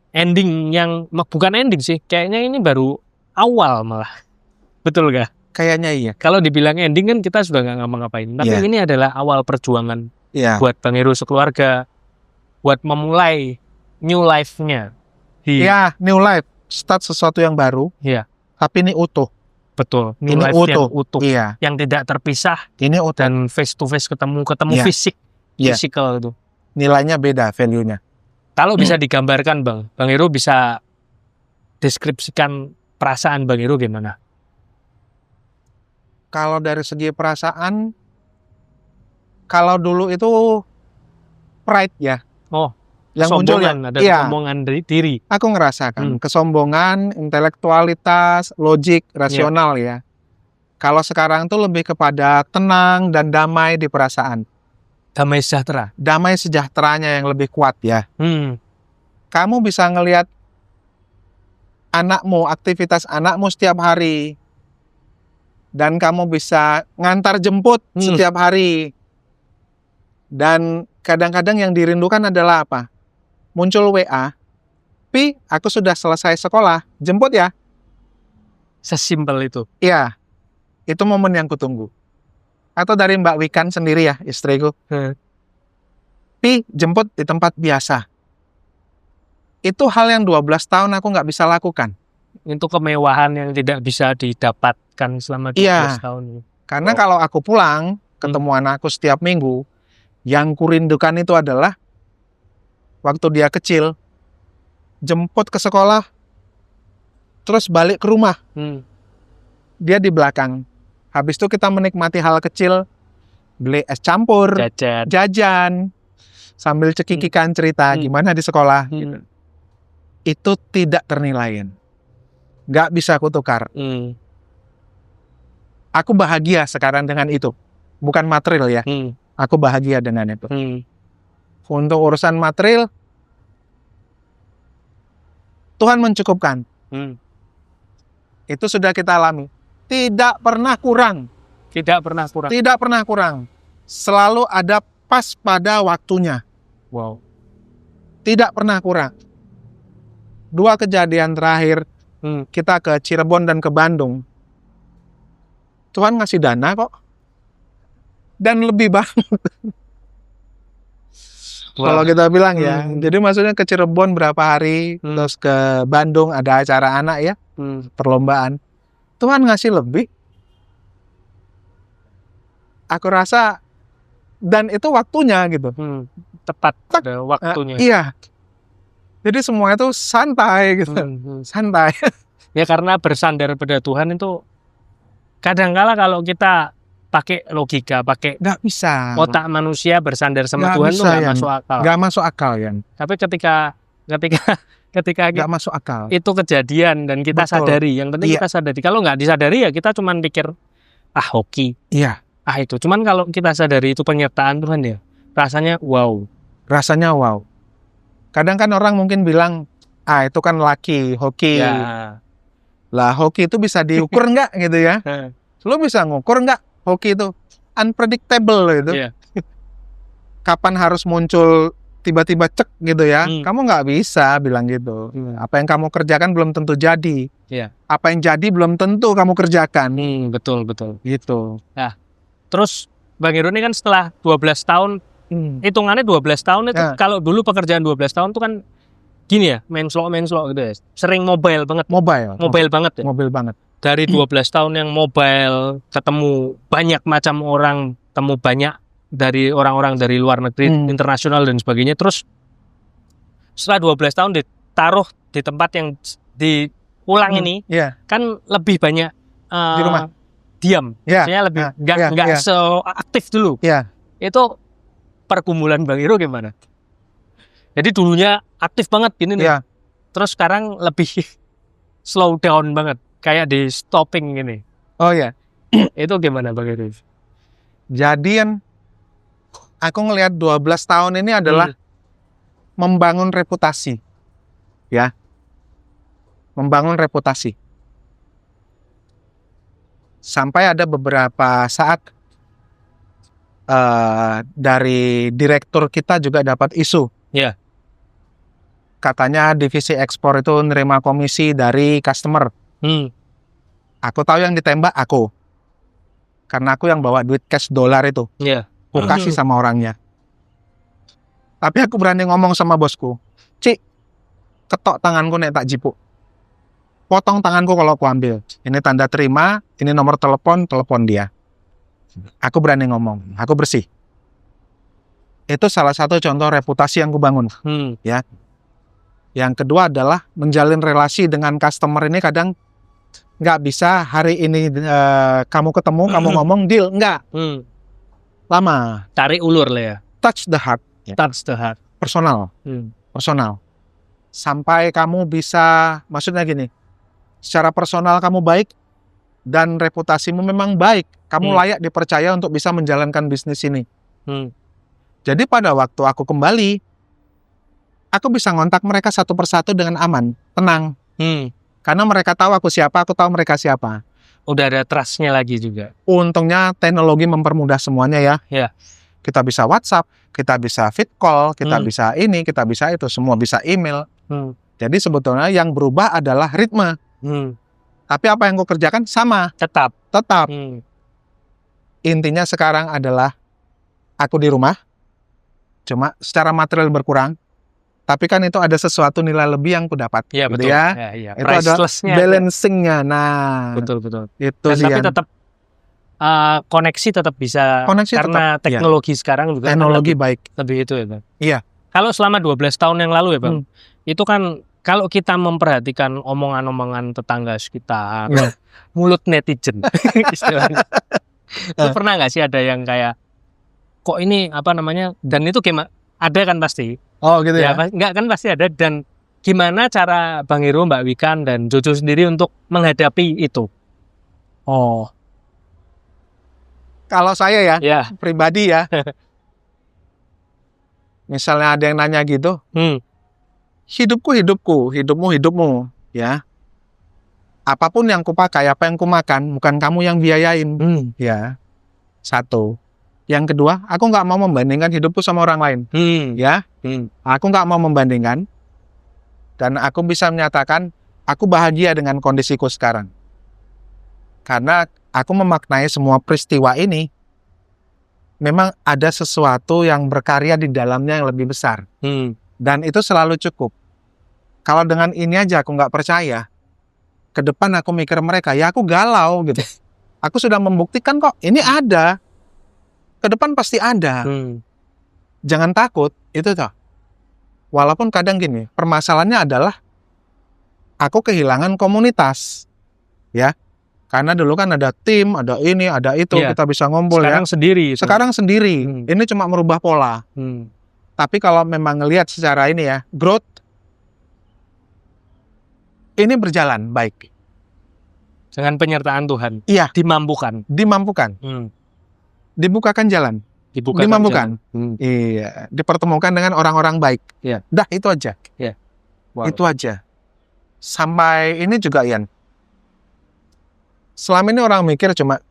ending yang bukan ending sih, kayaknya ini baru awal malah. Betul gak? Kayaknya iya. Kalau dibilang ending kan kita sudah nggak ngapa-ngapain. Tapi ini adalah awal perjuangan buat Bang Heru sekeluarga, buat memulai new life-nya. Iya, new life. Start sesuatu yang baru. Iya. Tapi ini utuh. Betul. New Ini life yang utuh. Iya. Yang tidak terpisah. Ini utuh. Dan face to face ketemu fisik. Physical itu. Nilainya beda value-nya. Kalau bisa digambarkan Bang Heru bisa deskripsikan perasaan Bang Heru gimana? Kalau dari segi perasaan, kalau dulu itu pride ya. Oh, yang muncul ya. Ada kesombongan dari diri. Aku ngerasakan kesombongan, intelektualitas, logik, rasional ya. Kalau sekarang tuh lebih kepada tenang dan damai di perasaan. Damai sejahtera. Damai sejahteranya yang lebih kuat ya. Kamu bisa ngelihat anakmu, aktivitas anakmu setiap hari. Dan kamu bisa ngantar jemput setiap hari. Dan kadang-kadang yang dirindukan adalah apa? Muncul WA, Pi, aku sudah selesai sekolah, jemput ya. Sesimpel itu. Iya, itu momen yang kutunggu. Atau dari Mbak Wikan sendiri ya, istriku. Pi, jemput di tempat biasa. Itu hal yang 12 tahun aku nggak bisa lakukan. Itu kemewahan yang tidak bisa didapatkan selama 12 tahun. Karena kalau aku pulang, ketemu anakku setiap minggu, yang kurindukan itu adalah waktu dia kecil, jemput ke sekolah, terus balik ke rumah. Dia di belakang. Habis itu kita menikmati hal kecil, beli es campur, Jajan. jajan, sambil cekikikan cerita gimana di sekolah. Gitu. Itu tidak ternilai. Nggak bisa aku tukar. Aku bahagia sekarang dengan itu. Bukan material ya. Aku bahagia dengan itu. Untuk urusan material, Tuhan mencukupkan. Itu sudah kita alami. Tidak pernah kurang. Tidak pernah kurang. Tidak pernah kurang. Selalu ada pas pada waktunya. Wow. Tidak pernah kurang. 2 kejadian terakhir, kita ke Cirebon dan ke Bandung. Tuhan ngasih dana kok. Dan lebih banget. Kalau kita bilang ya. Jadi maksudnya ke Cirebon berapa hari, terus ke Bandung ada acara anak ya, perlombaan. Tuhan ngasih lebih. Aku rasa, dan itu waktunya gitu. Tepat pada waktunya. Iya. Jadi semua itu santai gitu. Santai. Ya karena bersandar pada Tuhan itu kadangkala kalau kita pakai logika, pakai Nggak bisa. otak manusia bersandar sama Nggak Tuhan itu bisa, nggak Yan. masuk akal. Nggak masuk akal ya. Tapi ketika Nggak masuk akal. itu kejadian dan kita Betul. sadari, yang penting Iya. kita sadari. Kalau nggak disadari ya kita cuman pikir hoki, Iya. itu. Cuman kalau kita sadari itu penyertaan Tuhan ya, rasanya wow. Rasanya wow. Kadang kan orang mungkin bilang, itu kan laki, hoki. Ya. Lah hoki itu bisa diukur nggak gitu ya? Lo bisa ngukur nggak hoki itu? Unpredictable loh itu. Iya. Kapan harus muncul tiba-tiba cek gitu ya? Hmm. Kamu nggak bisa bilang gitu. Apa yang kamu kerjakan belum tentu jadi. Iya. Apa yang jadi belum tentu kamu kerjakan. Betul. Gitu. Terus Bang Heru ini kan setelah 12 tahun, hitungannya 12 tahun itu, Ya. kalau dulu pekerjaan 12 tahun itu kan gini ya, main slow gitu ya. Sering mobile banget. Mobile Banget ya. Mobil banget. Dari 12 tahun yang mobile, ketemu banyak macam orang, ketemu banyak dari orang-orang dari luar negeri, internasional dan sebagainya. Terus setelah 12 tahun ditaruh di tempat yang diulang ini, Iya. kan lebih banyak Di rumah. diam. Iya. Maksudnya lebih Iya, nggak iya. seaktif dulu. Iya. Itu pergumulan Bang Heru gimana? Jadi dulunya aktif banget gini nih. Iya. Terus sekarang lebih slow down banget, kayak di stopping gini. Oh ya. Itu gimana Bang Heru? Jadi aku ngelihat 12 tahun ini adalah membangun reputasi. Ya. Membangun reputasi. Sampai ada beberapa saat dari direktur kita juga dapat isu. Iya. Katanya divisi ekspor itu nerima komisi dari customer. Aku tahu yang ditembak aku. Karena aku yang bawa duit cash dolar itu. Iya. Aku kasih sama orangnya. Tapi aku berani ngomong sama bosku. Cik, ketok tanganku nek tak jipuk. Potong tanganku kalau aku ambil. Ini tanda terima, ini nomor telepon dia. Aku berani ngomong, aku bersih. Itu salah satu contoh reputasi yang aku bangun. Ya. Yang kedua adalah menjalin relasi dengan customer ini kadang nggak bisa hari ini kamu ketemu, kamu ngomong deal, nggak. Lama. Tarik ulur lah ya. Touch the heart. Touch the heart. Personal. Personal. Sampai kamu bisa, maksudnya gini, secara personal kamu baik dan reputasimu memang baik. Kamu layak dipercaya untuk bisa menjalankan bisnis ini. Jadi pada waktu aku kembali, aku bisa ngontak mereka satu persatu dengan aman, tenang. Karena mereka tahu aku siapa, aku tahu mereka siapa. Udah ada trust-nya lagi juga. Untungnya teknologi mempermudah semuanya ya. Ya. Kita bisa WhatsApp, kita bisa fit call, kita bisa ini, kita bisa itu, semua bisa email. Jadi sebetulnya yang berubah adalah ritme. Tapi apa yang aku kerjakan sama. Tetap. Intinya sekarang adalah aku di rumah, cuma secara material berkurang. Tapi kan itu ada sesuatu nilai lebih yang aku dapat. Iya gitu betul. ya. Ya. Itu ada Priceless-nya. balancing-nya. Nah, Betul. itu Dan sih tapi yang tetap koneksi tetap bisa. Koneksi karena tetap, teknologi sekarang juga teknologi baik. lebih itu ya Bang. Iya. Kalau selama 12 tahun yang lalu ya Bang, itu kan Kalau kita memperhatikan omongan-omongan tetangga sekitar, Ya. mulut netizen, istilahnya. Itu pernah nggak sih ada yang kayak, kok ini apa namanya? Dan itu gimana? Ada kan pasti. Oh gitu ya. Nggak kan pasti ada. Dan gimana cara Bang Hero, Mbak Wikan, dan Jojo sendiri untuk menghadapi itu? Oh. Kalau saya ya, Ya. pribadi ya. Misalnya ada yang nanya gitu, hidupku, hidupmu, hidupmu, ya. Apapun yang kupakai, apa yang kumakan, bukan kamu yang biayain, ya. Satu. Yang kedua, aku nggak mau membandingkan hidupku sama orang lain, ya. Aku nggak mau membandingkan, dan aku bisa menyatakan, aku bahagia dengan kondisiku sekarang. Karena aku memaknai semua peristiwa ini, memang ada sesuatu yang berkarya di dalamnya yang lebih besar. Dan itu selalu cukup. Kalau dengan ini aja aku nggak percaya, ke depan aku mikir mereka, ya aku galau gitu. Aku sudah membuktikan kok, ini ada. Ke depan pasti ada. Jangan takut, itu toh. Walaupun kadang gini, permasalahannya adalah aku kehilangan komunitas. Ya. Karena dulu kan ada tim, ada ini, ada itu, Iya. kita bisa ngumpul Sekarang ya. sendiri. itu. Sekarang sendiri. Ini cuma merubah pola. Tapi kalau memang ngelihat secara ini ya, growth ini berjalan baik. Dengan penyertaan Tuhan. Iya. Dimampukan. Dimampukan. Dibukakan jalan. Dimampukan. Iya. Dipertemukan dengan orang-orang baik. Iya. Dah, itu aja. Iya. Wow. Itu aja. Sampai ini juga, Ian. Selama ini orang mikir cuma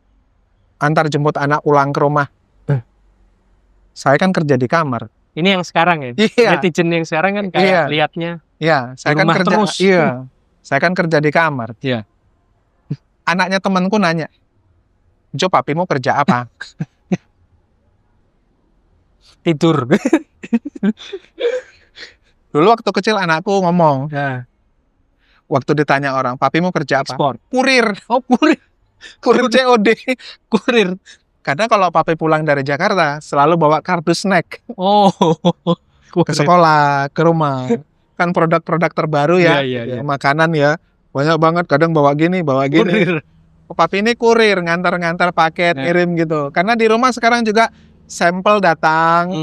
antar jemput anak pulang ke rumah. Saya kan kerja di kamar. Ini yang sekarang ya? Iya. Netizen yang sekarang kan kayak Iya. liatnya Iya, saya di kan rumah kerja terus. Iya. Saya kan kerja di kamar. Iya. Anaknya temanku nanya, "Jo, papimu kerja apa?" tidur. Dulu waktu kecil anakku ngomong, Nah, waktu ditanya orang, "Papimu kerja apa?" ekspor. Kurir. Oh, kurir. Kurir COD. Kurir. Karena kalau papi pulang dari Jakarta, selalu bawa kartu snack Oh. ke sekolah, ke rumah. Kan produk-produk terbaru ya, Iya. makanan ya. Banyak banget, kadang bawa gini. Kurir. Papi ini kurir, ngantar-ngantar paket, Ya. ngirim gitu. Karena di rumah sekarang juga sampel datang,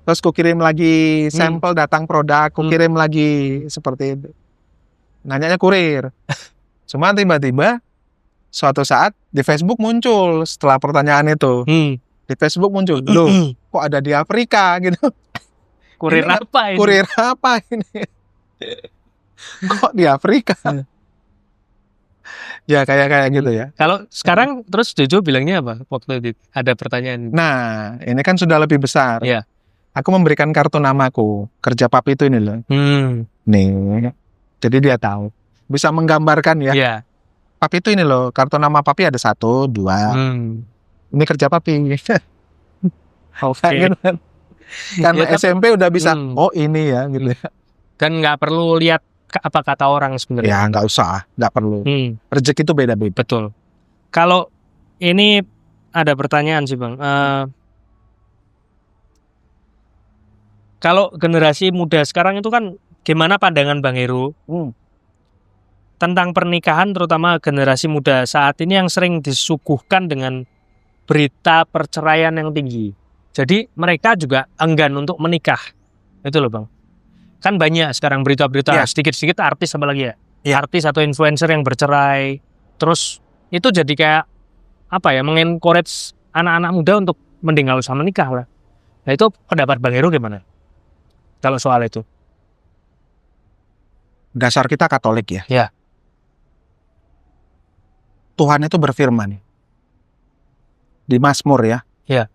terus kukirim lagi, sampel datang produk, kukirim lagi, seperti itu. Nanyanya kurir. Cuma tiba-tiba, suatu saat di Facebook muncul setelah pertanyaan itu. Di Facebook muncul, loh kok ada di Afrika gitu. Kurir Ini apa ini? Kurir apa ini? Kok di Afrika? Ya kayak gitu ya. Kalau sekarang terus Jojo bilangnya apa waktu itu ada pertanyaan? Nah, ini kan sudah lebih besar. Iya. Aku memberikan kartu namaku, kerja papi itu ini loh. Nih, jadi dia tahu. Bisa menggambarkan ya. Iya. Papi itu ini loh, kartu nama papi ada 1, 2. Ini kerja papi. Oke. Gitu kan. Karena Ya, tapi- SMP udah bisa, Hmm. oh ini ya gitu ya. Dan nggak perlu lihat apa kata orang sebenarnya. Ya nggak usah, nggak perlu. Rezeki itu beda-beda. Betul. Kalau ini ada pertanyaan sih Bang. Kalau generasi muda sekarang itu kan gimana pandangan Bang Heru tentang pernikahan, terutama generasi muda saat ini yang sering disuguhkan dengan berita perceraian yang tinggi. Jadi mereka juga enggan untuk menikah. Itu loh Bang. Kan banyak sekarang berita-berita Ya. sedikit-sedikit artis apalagi ya. Ya. Artis atau influencer yang bercerai. Terus itu jadi kayak apa ya, mengencourage anak-anak muda untuk mending nggak usah menikah lah. Nah itu pendapat Bang Heru gimana? Kalau soal itu. Dasar kita Katolik ya. Ya. Tuhan itu berfirman di Mazmur ya. Ya.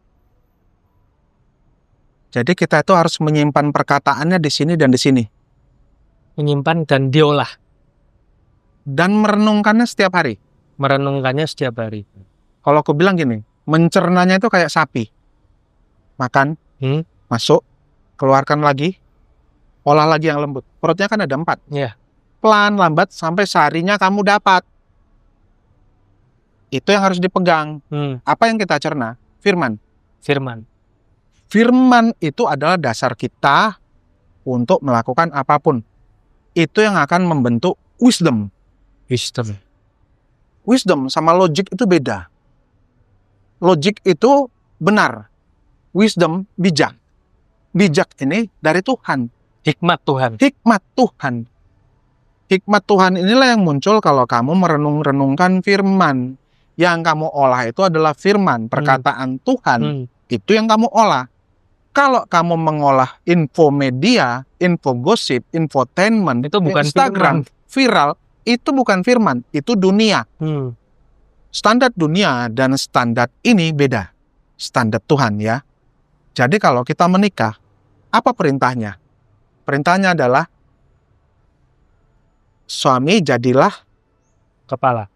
Jadi kita itu harus menyimpan perkataannya di sini dan di sini. Menyimpan dan diolah. Dan merenungkannya setiap hari. Merenungkannya setiap hari. Kalau aku bilang gini, mencernanya itu kayak sapi. Makan, masuk, keluarkan lagi, olah lagi yang lembut. Perutnya kan ada 4. Iya. Pelan, lambat, sampai seharinya kamu dapat. Itu yang harus dipegang. Apa yang kita cerna? Firman. Firman. Firman itu adalah dasar kita untuk melakukan apapun. itu yang akan membentuk wisdom. Wisdom sama logic itu beda. Logic itu benar. Wisdom bijak. Bijak ini dari Tuhan. Hikmat Tuhan. Hikmat Tuhan. Hikmat Tuhan inilah yang muncul kalau kamu merenung-renungkan firman. Yang kamu olah itu adalah firman, perkataan Tuhan. Itu yang kamu olah. Kalau kamu mengolah info media, info gosip, infotainment, Itu bukan Instagram, viral, itu bukan firman, itu dunia. Standar dunia dan standar ini beda. Standar Tuhan ya. Jadi kalau kita menikah, apa perintahnya? Perintahnya adalah suami jadilah kepala.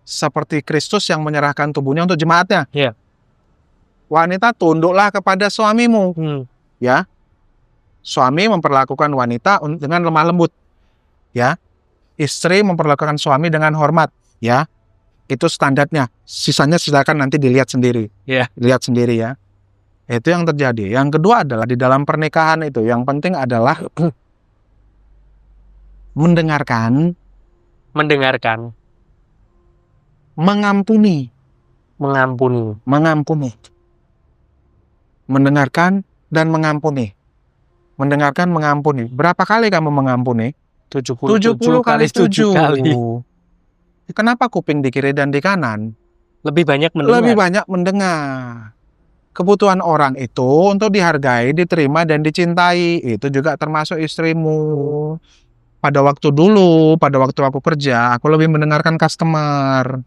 Seperti Kristus yang menyerahkan tubuhnya untuk jemaatnya. Iya. Wanita tunduklah kepada suamimu. Ya. Suami memperlakukan wanita dengan lemah lembut. Ya. Istri memperlakukan suami dengan hormat. Ya. Itu standarnya. Sisanya silakan nanti dilihat sendiri. Iya. Lihat sendiri ya. Itu yang terjadi. Yang kedua adalah di dalam pernikahan itu yang penting adalah mendengarkan, mengampuni. Mendengarkan dan mengampuni. Mendengarkan, mengampuni. Berapa kali kamu mengampuni? 70 kali 7 kali. Kenapa kuping di kiri dan di kanan? Lebih banyak mendengar. Lebih banyak mendengar. Kebutuhan orang itu untuk dihargai, diterima, dan dicintai. Itu juga termasuk istrimu. Pada waktu aku kerja, aku lebih mendengarkan customer.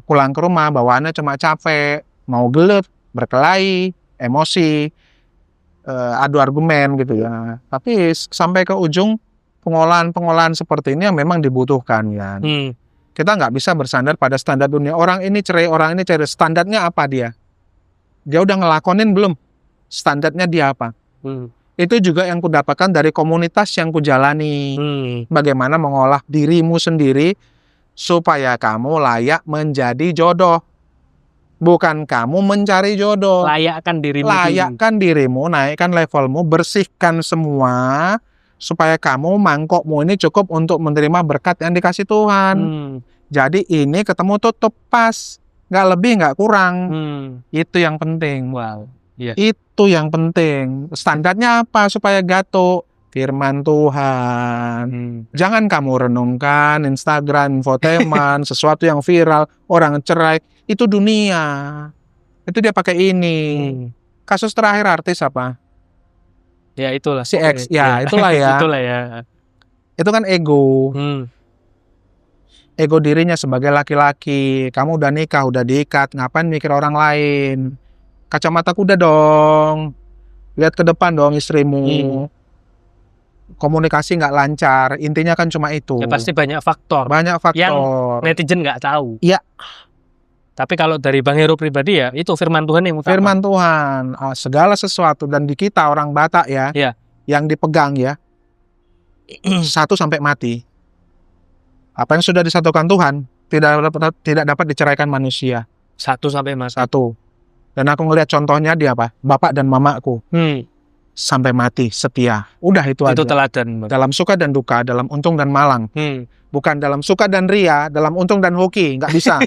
Pulang ke rumah, bawaannya cuma capek, mau gelut, berkelahi, emosi, adu argumen gitu ya. Tapi sampai ke ujung, pengolahan seperti ini yang memang dibutuhkan ya. Kita nggak bisa bersandar pada standar dunia. Orang ini cerai, standarnya apa dia? Dia udah ngelakonin belum? Standarnya dia apa? Itu juga yang kudapatkan dari komunitas yang kujalani. Bagaimana mengolah dirimu sendiri supaya kamu layak menjadi jodoh. Bukan kamu mencari jodoh. Layakkan dirimu. Naikkan levelmu, bersihkan semua supaya kamu mangkokmu ini cukup untuk menerima berkat yang dikasih Tuhan. Jadi ini ketemu tutup pas. Nggak lebih, nggak kurang. Itu yang penting. Wow. Yeah. Itu yang penting. Standarnya apa supaya gato? Firman Tuhan. Jangan kamu renungkan Instagram, infotainment, sesuatu yang viral, orang cerai. Itu dunia. Itu dia pakai ini. Kasus terakhir artis apa? Ya itulah. Si X. Ya, itulah ya. Itulah ya. Itu kan ego. Ego dirinya sebagai laki-laki. Kamu udah nikah, udah diikat. Ngapain mikir orang lain? Kacamata kuda dong. Lihat ke depan dong istrimu. Komunikasi nggak lancar. Intinya kan cuma itu. Ya pasti banyak faktor. Yang netizen nggak tahu. Iya. Tapi kalau dari Bang Heru pribadi ya, itu firman Tuhan yang utama. Firman Tuhan. Segala sesuatu. Dan di kita orang Batak ya. Yang dipegang ya. 1 sampai mati. Apa yang sudah disatukan Tuhan tidak dapat diceraikan manusia. 1 sampai mati. 1. Dan aku ngelihat contohnya dia apa? Bapak dan mamaku. Sampai mati setia. Udah itu aja. Itu teladan. Dalam suka dan duka, dalam untung dan malang. Bukan dalam suka dan ria, dalam untung dan hoki. Nggak bisa.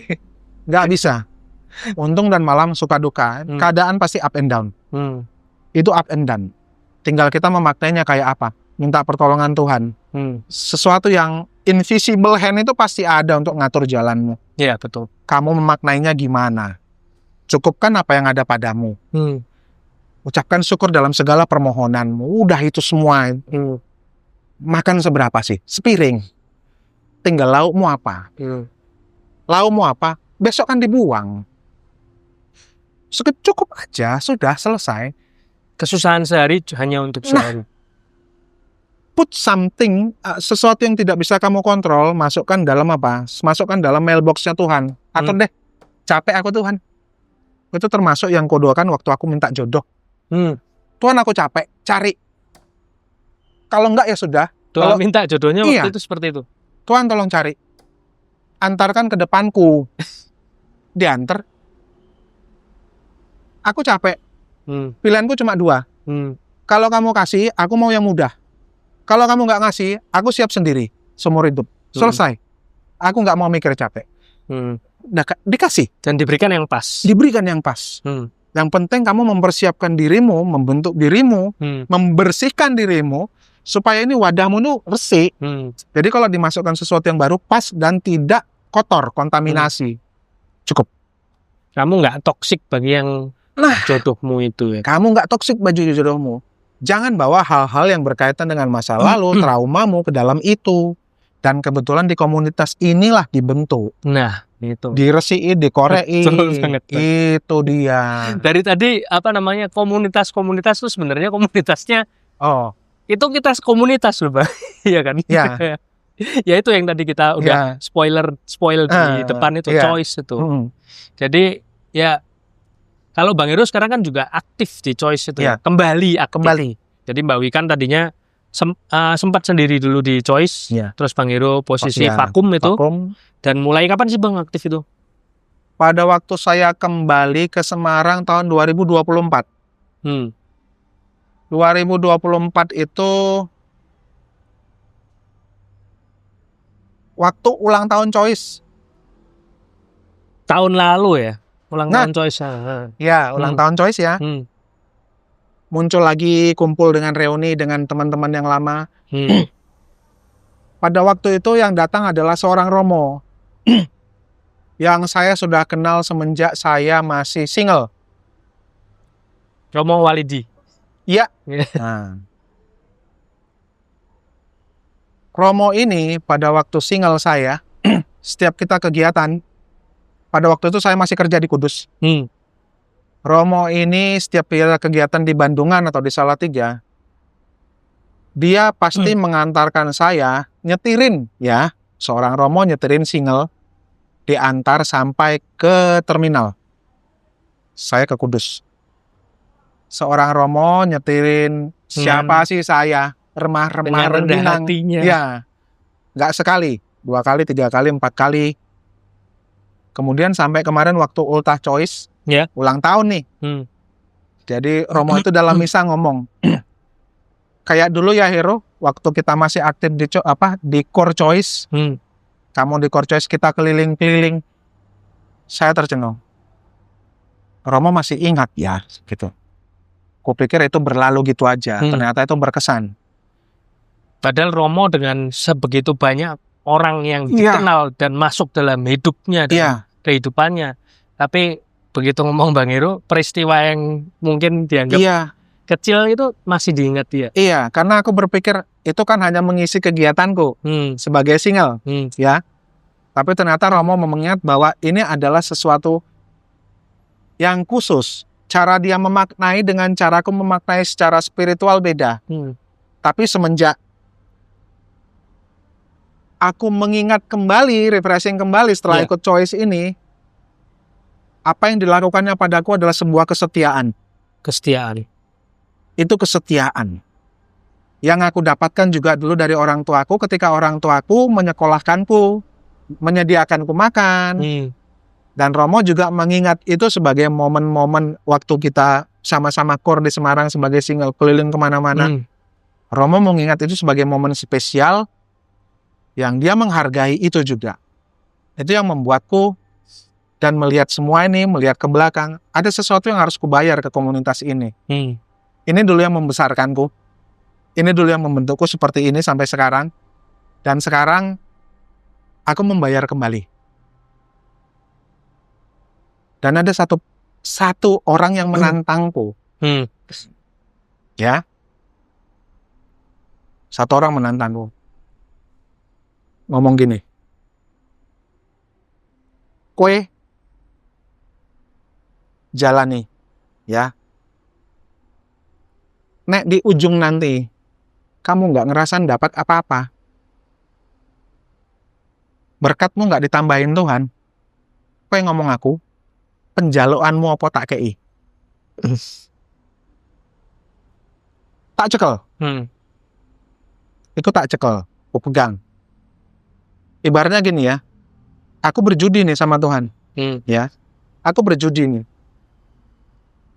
Nggak bisa. Untung dan malang, suka duka. Keadaan pasti up and down. Itu up and down. Tinggal kita memaknainya kayak apa. Minta pertolongan Tuhan. Sesuatu yang invisible hand itu pasti ada untuk ngatur jalanmu. Iya, betul. Kamu memaknainya gimana? Cukupkan apa yang ada padamu. Ucapkan syukur dalam segala permohonanmu. Udah itu semua. Makan seberapa sih? Sepiring. Tinggal laukmu apa? Laukmu apa? Besok kan dibuang. Cukup aja, sudah selesai. Kesusahan sehari hanya untuk sehari. Put something, sesuatu yang tidak bisa kamu kontrol, masukkan dalam apa? Masukkan dalam mailboxnya Tuhan. Atur deh, capek aku Tuhan. Itu termasuk yang kudoakan waktu aku minta jodoh. Tuhan aku capek, cari. Kalau enggak ya sudah. Tuhan minta jodohnya waktu iya, itu seperti itu. Tuhan tolong cari. Antarkan ke depanku. Diantar. Aku capek. Pilihanku cuma 2. Kalau kamu kasih, aku mau yang mudah. Kalau kamu nggak ngasih, aku siap sendiri seumur hidup. Selesai. Aku nggak mau mikir capek. Nah, dikasih. Dan diberikan yang pas. Diberikan yang pas. Yang penting kamu mempersiapkan dirimu, membentuk dirimu, membersihkan dirimu, supaya ini wadahmu itu resik. Jadi kalau dimasukkan sesuatu yang baru, pas dan tidak kotor, kontaminasi. Cukup. Kamu nggak toksik bagi yang jodohmu itu ya. Kamu nggak toksik bagi jodohmu. Jangan bawa hal-hal yang berkaitan dengan masa lalu, traumamu ke dalam itu. Dan kebetulan di komunitas inilah dibentuk. Nah, itu. Diresiin, dikorein. Betul banget. Itu dia. Dari tadi komunitas itu sebenarnya komunitasnya itu kita komunitas loh, Bang. Iya kan? Ya. Ya itu yang tadi kita udah spoil di depan itu, Choice itu. Jadi ya kalau Bang Heru sekarang kan juga aktif di Choice itu, kembali aktif. Jadi Mbak Wikan tadinya sempat sendiri dulu di Choice, terus Bang Heru posisi vakum itu. Dan mulai kapan sih Bang aktif itu? Pada waktu saya kembali ke Semarang tahun 2024. 2024 itu waktu ulang tahun Choice. Tahun lalu ya? Ulang tahun Choice. Ya, ulang tahun Choice ya. Muncul lagi, kumpul dengan reuni dengan teman-teman yang lama. Pada waktu itu yang datang adalah seorang Romo. Yang saya sudah kenal semenjak saya masih single. Romo Walidi. Iya. Nah. Romo ini pada waktu single saya, setiap kita kegiatan, pada waktu itu saya masih kerja di Kudus. Romo ini setiap kegiatan di Bandungan atau di Salatiga, dia pasti mengantarkan saya, nyetirin ya, seorang Romo nyetirin single, diantar sampai ke terminal. Saya ke Kudus. Seorang Romo nyetirin, siapa sih saya, remah-remah rengginang. Ya, nggak sekali, 2 kali, 3 kali, 4 kali. Kemudian sampai kemarin waktu ultah Choice, ulang tahun nih. Jadi Romo itu dalam misa ngomong, kayak dulu ya Hero, waktu kita masih aktif di Core Choice, kamu di Core Choice kita keliling-keliling, saya tercengung. Romo masih ingat ya, gitu. Kupikir itu berlalu gitu aja, ternyata itu berkesan. Padahal Romo dengan sebegitu banyak orang yang dikenal dan masuk dalam hidupnya dan kehidupannya. Tapi begitu ngomong Bang Heru, peristiwa yang mungkin dianggap kecil itu masih diingat dia. Iya, karena aku berpikir itu kan hanya mengisi kegiatanku sebagai single, ya. Tapi ternyata Romo mengingat bahwa ini adalah sesuatu yang khusus. Cara dia memaknai dengan caraku memaknai secara spiritual beda. Tapi semenjak aku mengingat kembali, refreshing kembali setelah ikut Choice ini, apa yang dilakukannya padaku adalah sebuah kesetiaan. Kesetiaan. Itu kesetiaan. Yang aku dapatkan juga dulu dari orang tuaku ketika orang tuaku menyekolahkanku, menyediakanku makan. Dan Romo juga mengingat itu sebagai momen-momen waktu kita sama-sama core di Semarang sebagai single keliling kemana-mana. Romo mengingat itu sebagai momen spesial yang dia menghargai itu juga. Itu yang membuatku dan melihat semua ini, melihat ke belakang, ada sesuatu yang harus kubayar ke komunitas ini. Ini dulu yang membesarkanku. Ini dulu yang membentukku seperti ini sampai sekarang. Dan sekarang aku membayar kembali. Dan ada satu orang yang menantangku. Ya. Satu orang menantangku. Ngomong gini. Kowe jalani, ya. Nek di ujung nanti kamu nggak ngerasain dapat apa-apa, berkatmu nggak ditambahin Tuhan, kowe ngomong aku, penjaluanmu apa tak kei? Tak cekel. Itu tak cekel, aku pegang. Ibaratnya gini ya, aku berjudi nih sama Tuhan, ya, aku berjudi nih.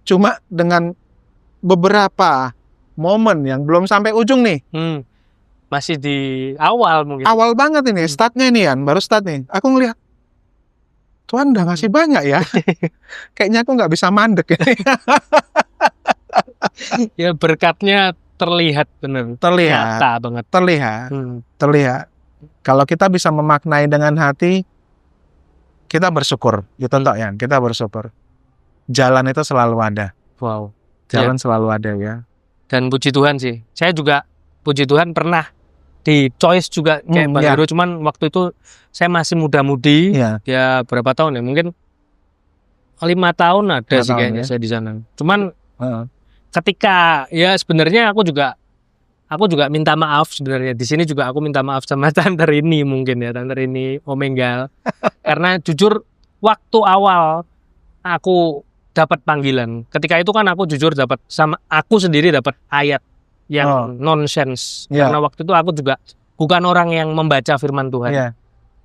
Cuma dengan beberapa momen yang belum sampai ujung nih, Masih di awal mungkin. Awal banget ini, startnya ini Yan, baru start nih. Aku ngeliat, Tuhan udah ngasih banyak ya. Kayaknya aku nggak bisa mandek ya. Ya berkatnya terlihat bener. Terlihat, Nyata banget. terlihat, Hmm. terlihat. Kalau kita bisa memaknai dengan hati, kita bersyukur. Gitu toh Yan, kita bersyukur. Jalan itu selalu ada. Wow. Jalan selalu ada ya. Dan puji Tuhan sih. Saya juga puji Tuhan pernah di Choice juga kayak Bang ya. Heru, cuman waktu itu saya masih muda-mudi. Iya. Ya berapa tahun ya? Mungkin 5 tahun ada 5 sih tahun, kayaknya ya. saya di sana. Cuman Heeh. ketika ya sebenarnya aku juga minta maaf sebenarnya. Di sini juga aku minta maaf sama Tante Rini mungkin ya, Tante Rini Omenggal. Karena jujur waktu awal aku dapat panggilan. Ketika itu kan aku jujur aku sendiri dapat ayat yang nonsense. Iya. Karena waktu itu aku juga bukan orang yang membaca firman Tuhan. Iya.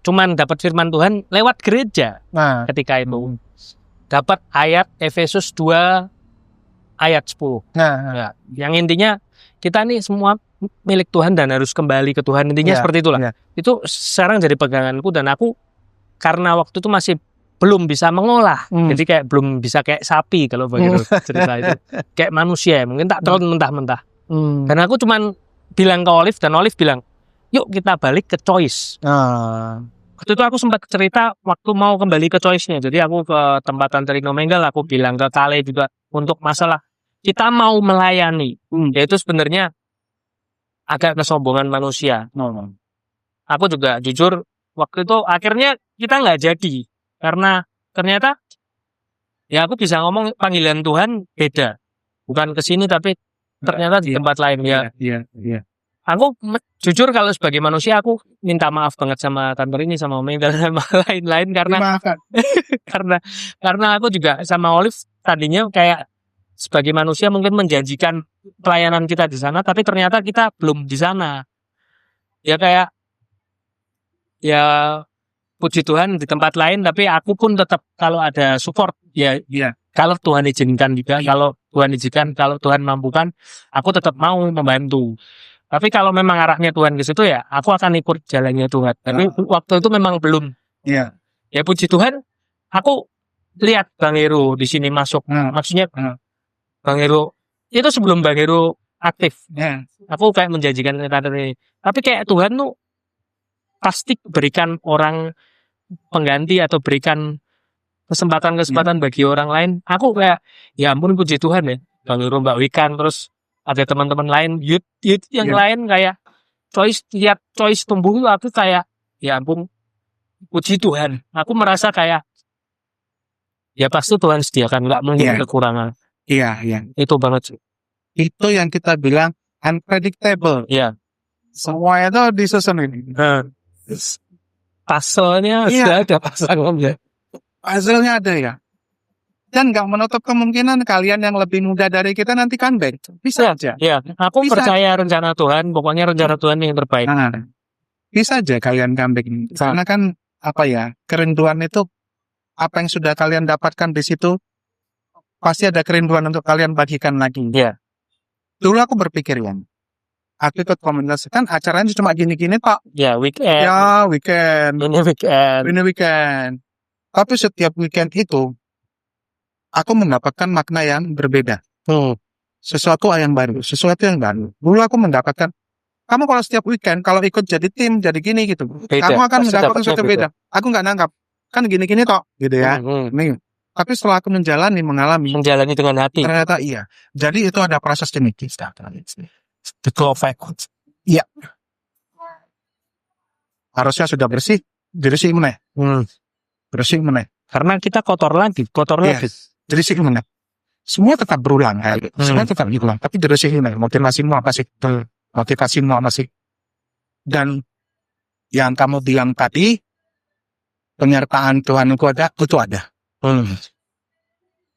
Cuman dapat firman Tuhan lewat gereja Nah, ketika itu. Dapat ayat Efesus 2 ayat 10. nah, Ya, yang intinya kita nih semua milik Tuhan dan harus kembali ke Tuhan. Intinya Iya, seperti itulah. iya. Itu sekarang jadi peganganku dan aku karena waktu itu masih belum bisa mengolah. Jadi kayak belum bisa kayak sapi kalau begitu cerita itu. Kayak manusia mungkin tak telan mentah-mentah. Dan aku cuman bilang ke Olive dan Olive bilang, "Yuk kita balik ke Choice." Ah, Waktu itu aku sempat cerita waktu mau kembali ke Choice-nya. Jadi aku ke tempat Tante Rino Menggal, aku bilang ke Kale juga untuk masalah kita mau melayani. Yaitu sebenarnya agak kesombongan manusia. Aku juga jujur waktu itu akhirnya kita nggak jadi karena ternyata ya aku bisa ngomong panggilan Tuhan beda, bukan ke sini tapi ternyata di tempat lain ya. Iya. Aku jujur kalau sebagai manusia aku minta maaf banget sama Tante Rini sama Om dan sama lain-lain karena aku juga sama Olive tadinya kayak sebagai manusia mungkin menjanjikan pelayanan kita di sana tapi ternyata kita belum di sana. Ya kayak ya puji Tuhan di tempat lain tapi aku pun tetap kalau ada support ya kalau Tuhan izinkan juga kalau Tuhan mampukan aku tetap mau membantu. Tapi kalau memang arahnya Tuhan ke situ ya aku akan ikut jalannya Tuhan. Tapi waktu itu memang belum. Iya. Ya puji Tuhan aku lihat Bang Heru di sini masuk. Maksudnya Bang Heru itu sebelum Bang Heru aktif. Aku kayak menjanjikan ini. Tapi kayak Tuhan tuh pasti berikan orang pengganti atau berikan kesempatan bagi orang lain. Aku kayak ya ampun puji Tuhan ya Bang Heru, Mbak Wikan, terus ada teman-teman lain youth yang lain kayak tiap Choice tumbuh aku kayak ya ampun puji Tuhan. Aku merasa kayak ya pasti Tuhan sediakan, nggak mungkin kekurangan. Iya. Itu banget sih. Itu yang kita bilang unpredictable. Iya. Semua itu disusun ini. Pasalnya sudah ada pasangannya. Hasilnya ada ya. Dan nggak menutup kemungkinan kalian yang lebih muda dari kita nanti comeback. Bisa aja. Iya, aku Bisa. percaya rencana Tuhan. Pokoknya rencana Tuhan yang terbaik. Nah, bisa aja kalian comeback. Karena kan kerinduan itu apa yang sudah kalian dapatkan di situ pasti ada kerinduan untuk kalian bagikan lagi. Iya. Dulu aku berpikir aku ikut komunitas kan acaranya cuma gini-gini Pak. Ya, weekend. Ya weekend. Ini weekend. Tapi setiap weekend itu aku mendapatkan makna yang berbeda. Sesuatu yang baru. Dulu aku mendapatkan kamu kalau setiap weekend kalau ikut jadi tim jadi gini gitu. Beda. Kamu akan Pasti mendapatkan dapatnya sesuatu beda. Aku nggak nangkap. Kan gini-gini tok gitu ya. Nih. Tapi setelah aku menjalani dengan hati. Ternyata iya. Jadi itu ada proses ini. The glow of fact. Iya. Harusnya sudah bersih. Bersih meneh. Bersih meneh. Karena kita kotor lagi. Bersih meneh. Semua tetap berulang. Semua tetap berulang. Tapi bersih meneh. Motivasimu apa sih? Dan yang kamu bilang tadi, penyertaan Tuhan itu ada.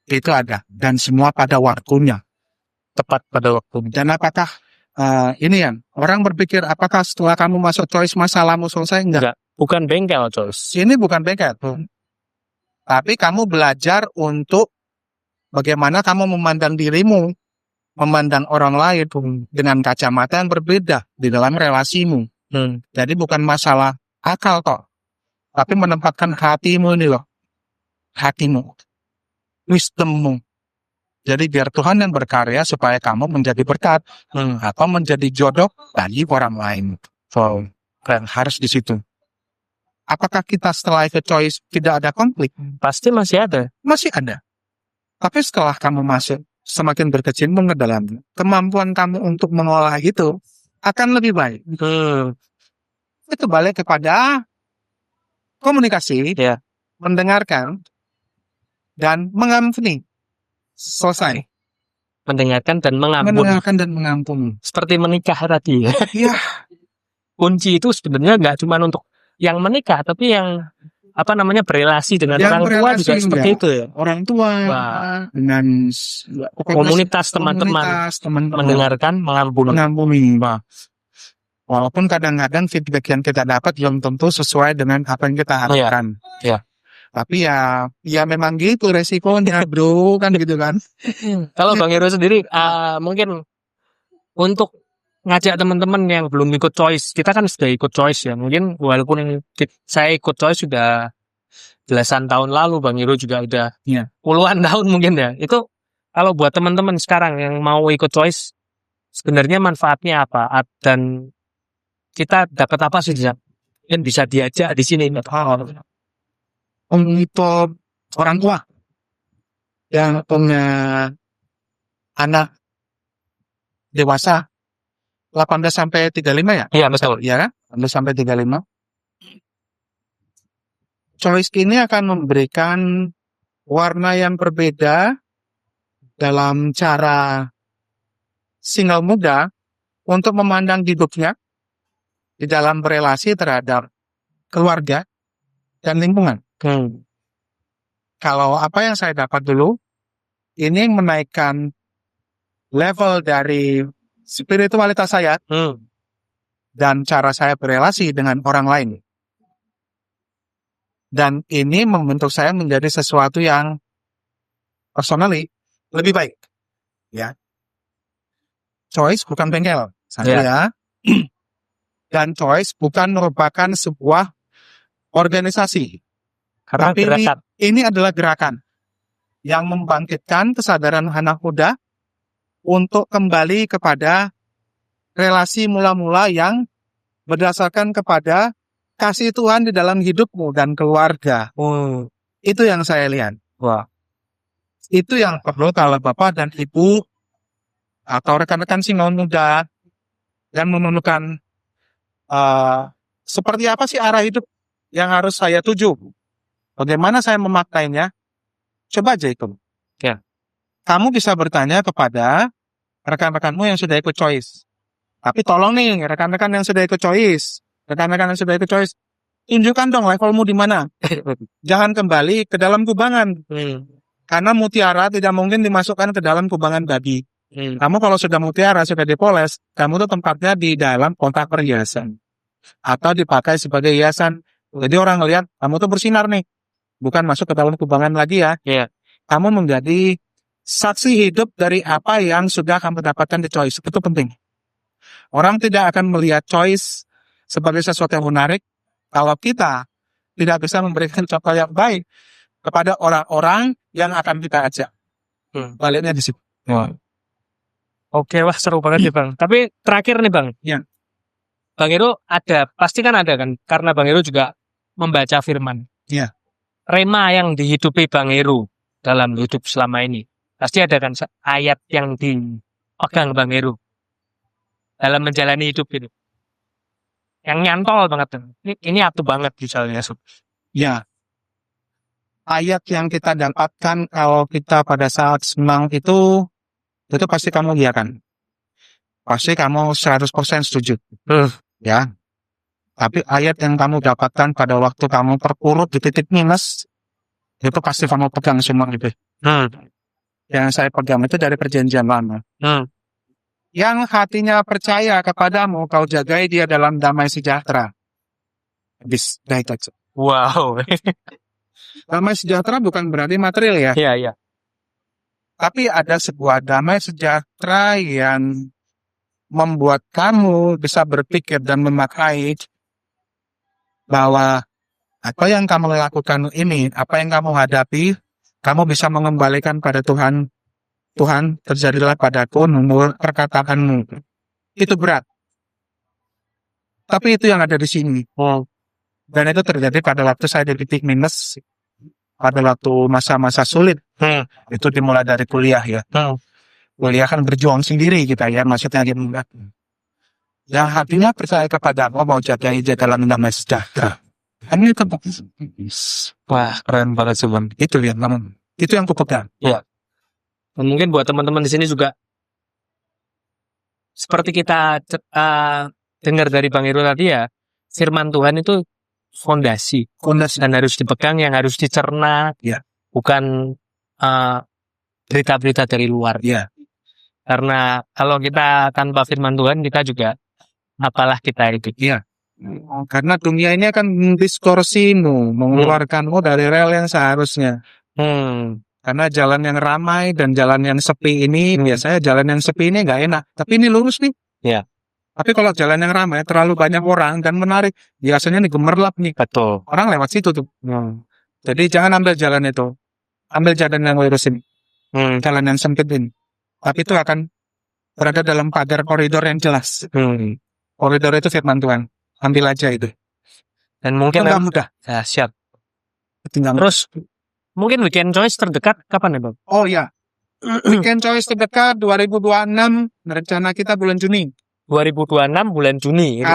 Itu ada. Dan semua pada waktunya. Tepat pada waktunya. Dan apakah orang berpikir apakah setelah kamu masuk Choice masalahmu selesai? Enggak. Bukan bengkel Choice. Ini bukan bengkel. Tapi kamu belajar untuk bagaimana kamu memandang dirimu memandang orang lain dengan kacamata yang berbeda di dalam relasimu. Jadi bukan masalah akal kok, tapi menempatkan hatimu ini loh, hatimu, wisdommu. Jadi biar Tuhan yang berkarya supaya kamu menjadi berkat atau menjadi jodoh bagi orang lain. So, harus di situ. Apakah kita setelah ikut choice tidak ada konflik? Pasti masih ada. Masih ada. Tapi setelah kamu masuk semakin berkecimpung ke dalam, kemampuan kamu untuk mengolah itu akan lebih baik. Itu balik kepada komunikasi, Ya. mendengarkan, dan mengampuni. Selesai. Mendengarkan dan mengampuni. Mendengarkan dan mengampuni. Seperti menikah tadi ya. Iya. Kunci itu sebenarnya nggak cuma untuk yang menikah, tapi yang berelasi dengan Yang orang tua berelasi juga seperti juga. itu ya. Orang tua Wah. dengan Komunitas teman-teman. Mendengarkan, mengampuni. mengampuni. Wah. Walaupun kadang-kadang feedback yang kita dapat belum tentu sesuai dengan apa yang kita harapkan. Iya. Tapi ya memang gitu resikonya, bro, kan gitu kan. Kalau Bang Hero sendiri, mungkin untuk ngajak teman-teman yang belum ikut choice, kita kan sudah ikut choice ya. Mungkin walaupun saya ikut choice sudah belasan tahun lalu, Bang Hero juga udah puluhan tahun mungkin ya. Itu kalau buat teman-teman sekarang yang mau ikut choice, sebenarnya manfaatnya apa? Dan kita dapat apa sih yang bisa diajak di sini? Untuk orang tua yang punya anak dewasa 18 sampai 35 ya? Iya, betul. Iya kan? 18 sampai 35. Choice ini akan memberikan warna yang berbeda dalam cara single muda untuk memandang hidupnya di dalam berelasi terhadap keluarga dan lingkungan. Kalau apa yang saya dapat dulu, ini menaikkan level dari spiritualitas saya dan cara saya berelasi dengan orang lain. Dan ini membentuk saya menjadi sesuatu yang personally lebih baik. Ya. Choice bukan bengkel. Ya. Dan choice bukan merupakan sebuah organisasi. Karena tapi gerakan. ini adalah gerakan yang membangkitkan kesadaran anak muda untuk kembali kepada relasi mula-mula yang berdasarkan kepada kasih Tuhan di dalam hidupmu dan keluarga. Itu yang saya lihat. Wah. Itu yang perlu kalau Bapak dan Ibu atau rekan-rekan single muda dan menemukan seperti apa sih arah hidup yang harus saya tuju. Bagaimana saya memaknainya? Coba aja ikut. Ya. Kamu bisa bertanya kepada rekan-rekanmu yang sudah ikut choice. Tapi tolong nih, rekan-rekan yang sudah ikut choice, tunjukkan dong levelmu di mana. Jangan kembali ke dalam kubangan. Karena mutiara tidak mungkin dimasukkan ke dalam kubangan babi. Kamu kalau sudah mutiara, sudah dipoles, kamu tuh tempatnya di dalam kotak perhiasan. Atau dipakai sebagai hiasan. Jadi orang ngelihat, kamu tuh bersinar nih. Bukan masuk ke dalam kubangan lagi ya. Kamu menjadi saksi hidup dari apa yang sudah kamu dapatkan di choice. Itu penting. Orang tidak akan melihat choice sebagai sesuatu yang menarik kalau kita tidak bisa memberikan contoh yang baik kepada orang-orang yang akan kita ajak. Baliknya di situ. Oke, wah seru banget ya Bang. Tapi terakhir nih Bang. Ya. Bang Hero pasti kan ada kan, karena Bang Hero juga membaca firman. Iya. Rema yang dihidupi Bang Hero dalam hidup selama ini. Pasti ada kan ayat yang dipegang Bang Hero dalam menjalani hidup ini. Yang nyantol banget. Ini atuh banget misalnya. Ya. Ayat yang kita dapatkan kalau kita pada saat senang itu pasti kamu iakan. Pasti kamu 100% setuju. Ya. Tapi ayat yang kamu dapatkan pada waktu kamu terpuruk di titik minus, itu pasti kamu pegang semua gitu. Yang saya pegang itu dari perjanjian lama. Yang hatinya percaya kepadamu, kau jagai dia dalam damai sejahtera. Habis, baik aja. Wow. Damai sejahtera bukan berarti material ya. Iya. Tapi ada sebuah damai sejahtera yang membuat kamu bisa berpikir dan memakai bahwa apa yang kamu lakukan ini, apa yang kamu hadapi, kamu bisa mengembalikan pada Tuhan. Tuhan, terjadilah padaku menurut perkataanmu. Itu berat. Tapi itu yang ada di sini. Dan itu terjadi pada waktu saya di titik minus, pada waktu masa-masa sulit. Itu dimulai dari kuliah ya. Kuliah kan berjuang sendiri kita ya, maksudnya gitu. Yang hatinya percaya kepada Allah mau jagai jagalan damai sejahtera. Ini itu. Wah, keren banget sih Bang. Itu ya, namun itu yang kupegang. Dan mungkin buat teman-teman di sini juga seperti kita dengar dari Bang Irul tadi ya, firman Tuhan itu fondasi dan harus dipegang, yang harus dicerna, Ya. bukan berita-berita dari luar. Ya. Karena kalau kita tanpa firman Tuhan, kita juga apalah kita itu. Iya. Karena dunia ini akan mendistorsimu, mengeluarkanmu dari rel yang seharusnya. Karena jalan yang ramai dan jalan yang sepi ini, biasanya jalan yang sepi ini nggak enak. Tapi ini lurus nih. Iya. Tapi kalau jalan yang ramai, terlalu banyak orang dan menarik, biasanya nih gemerlap nih. Betul. Orang lewat situ tuh. Jadi jangan ambil jalan itu. Ambil jalan yang lurus ini. Jalan yang sempit ini. Tapi itu akan berada dalam pagar koridor yang jelas. Koridor itu firman Tuhan. Ambil aja itu. Dan mungkin Nggak mudah. ya, siap. Tinggal Terus mungkin weekend choice terdekat kapan ya Bang? Oh ya, weekend choice terdekat 2026, rencana kita bulan Juni. 2026 bulan Juni. Gitu.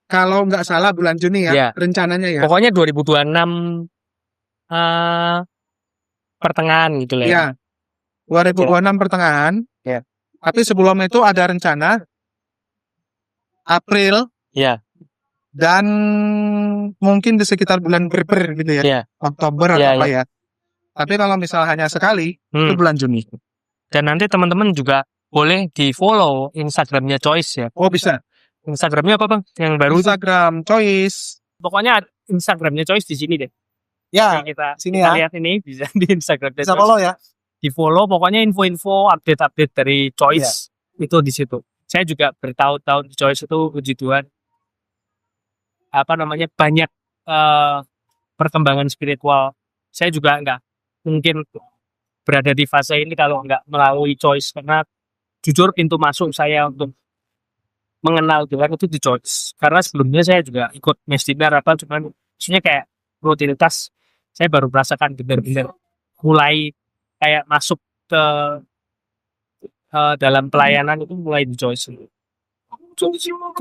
Kalau nggak salah bulan Juni ya, Ya. rencananya ya. Pokoknya 2026 pertengahan gitu lah ya. Ya, 2026 pertengahan. Ya. Tapi sebelum itu ada rencana April. Ya. Dan mungkin di sekitar bulan Berber gitu ya. Ya. Oktober Ya, atau apa ya. Tapi kalau misalnya hanya sekali, itu bulan Juni. Dan nanti teman-teman juga boleh di follow Instagramnya Choice ya. Oh bisa. Instagramnya apa Bang? Yang baru? Instagram Choice. Pokoknya Instagramnya Choice di sini deh. Ya, Kita sini kita ya. lihat ini bisa di Instagramnya Bisa Choice. follow ya. Di follow, pokoknya info-info, update-update dari Choice itu di situ. Saya juga bertahun-tahun di Choice itu, puji Tuhan, banyak perkembangan spiritual. Saya juga nggak mungkin berada di fase ini kalau nggak melalui Choice, karena jujur pintu masuk saya untuk mengenal Tuhan itu di Choice. Karena sebelumnya saya juga ikut mestinar cuman maksudnya kayak rutinitas. Saya baru merasakan benar-benar mulai kayak masuk ke dalam pelayanan itu mulai di Choice. Itu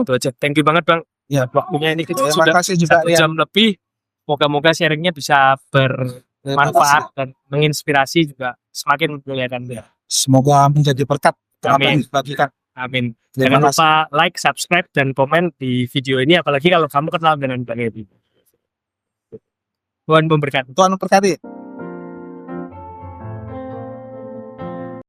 aja. Thank you banget Bang. Ya, Waktunya ini kita terima sudah kasih juga 1 jam lebih. Moga-moga sharingnya bisa bermanfaat dan menginspirasi, juga semakin memuliakan Tuhan. Semoga menjadi berkat. Amin. Bagikan. Amin. Terima Jangan lupa like, subscribe, dan komen di video ini, apalagi kalau kamu kenal dengan Bang Edi. Tuhan memberkati. Tuhan memberkati.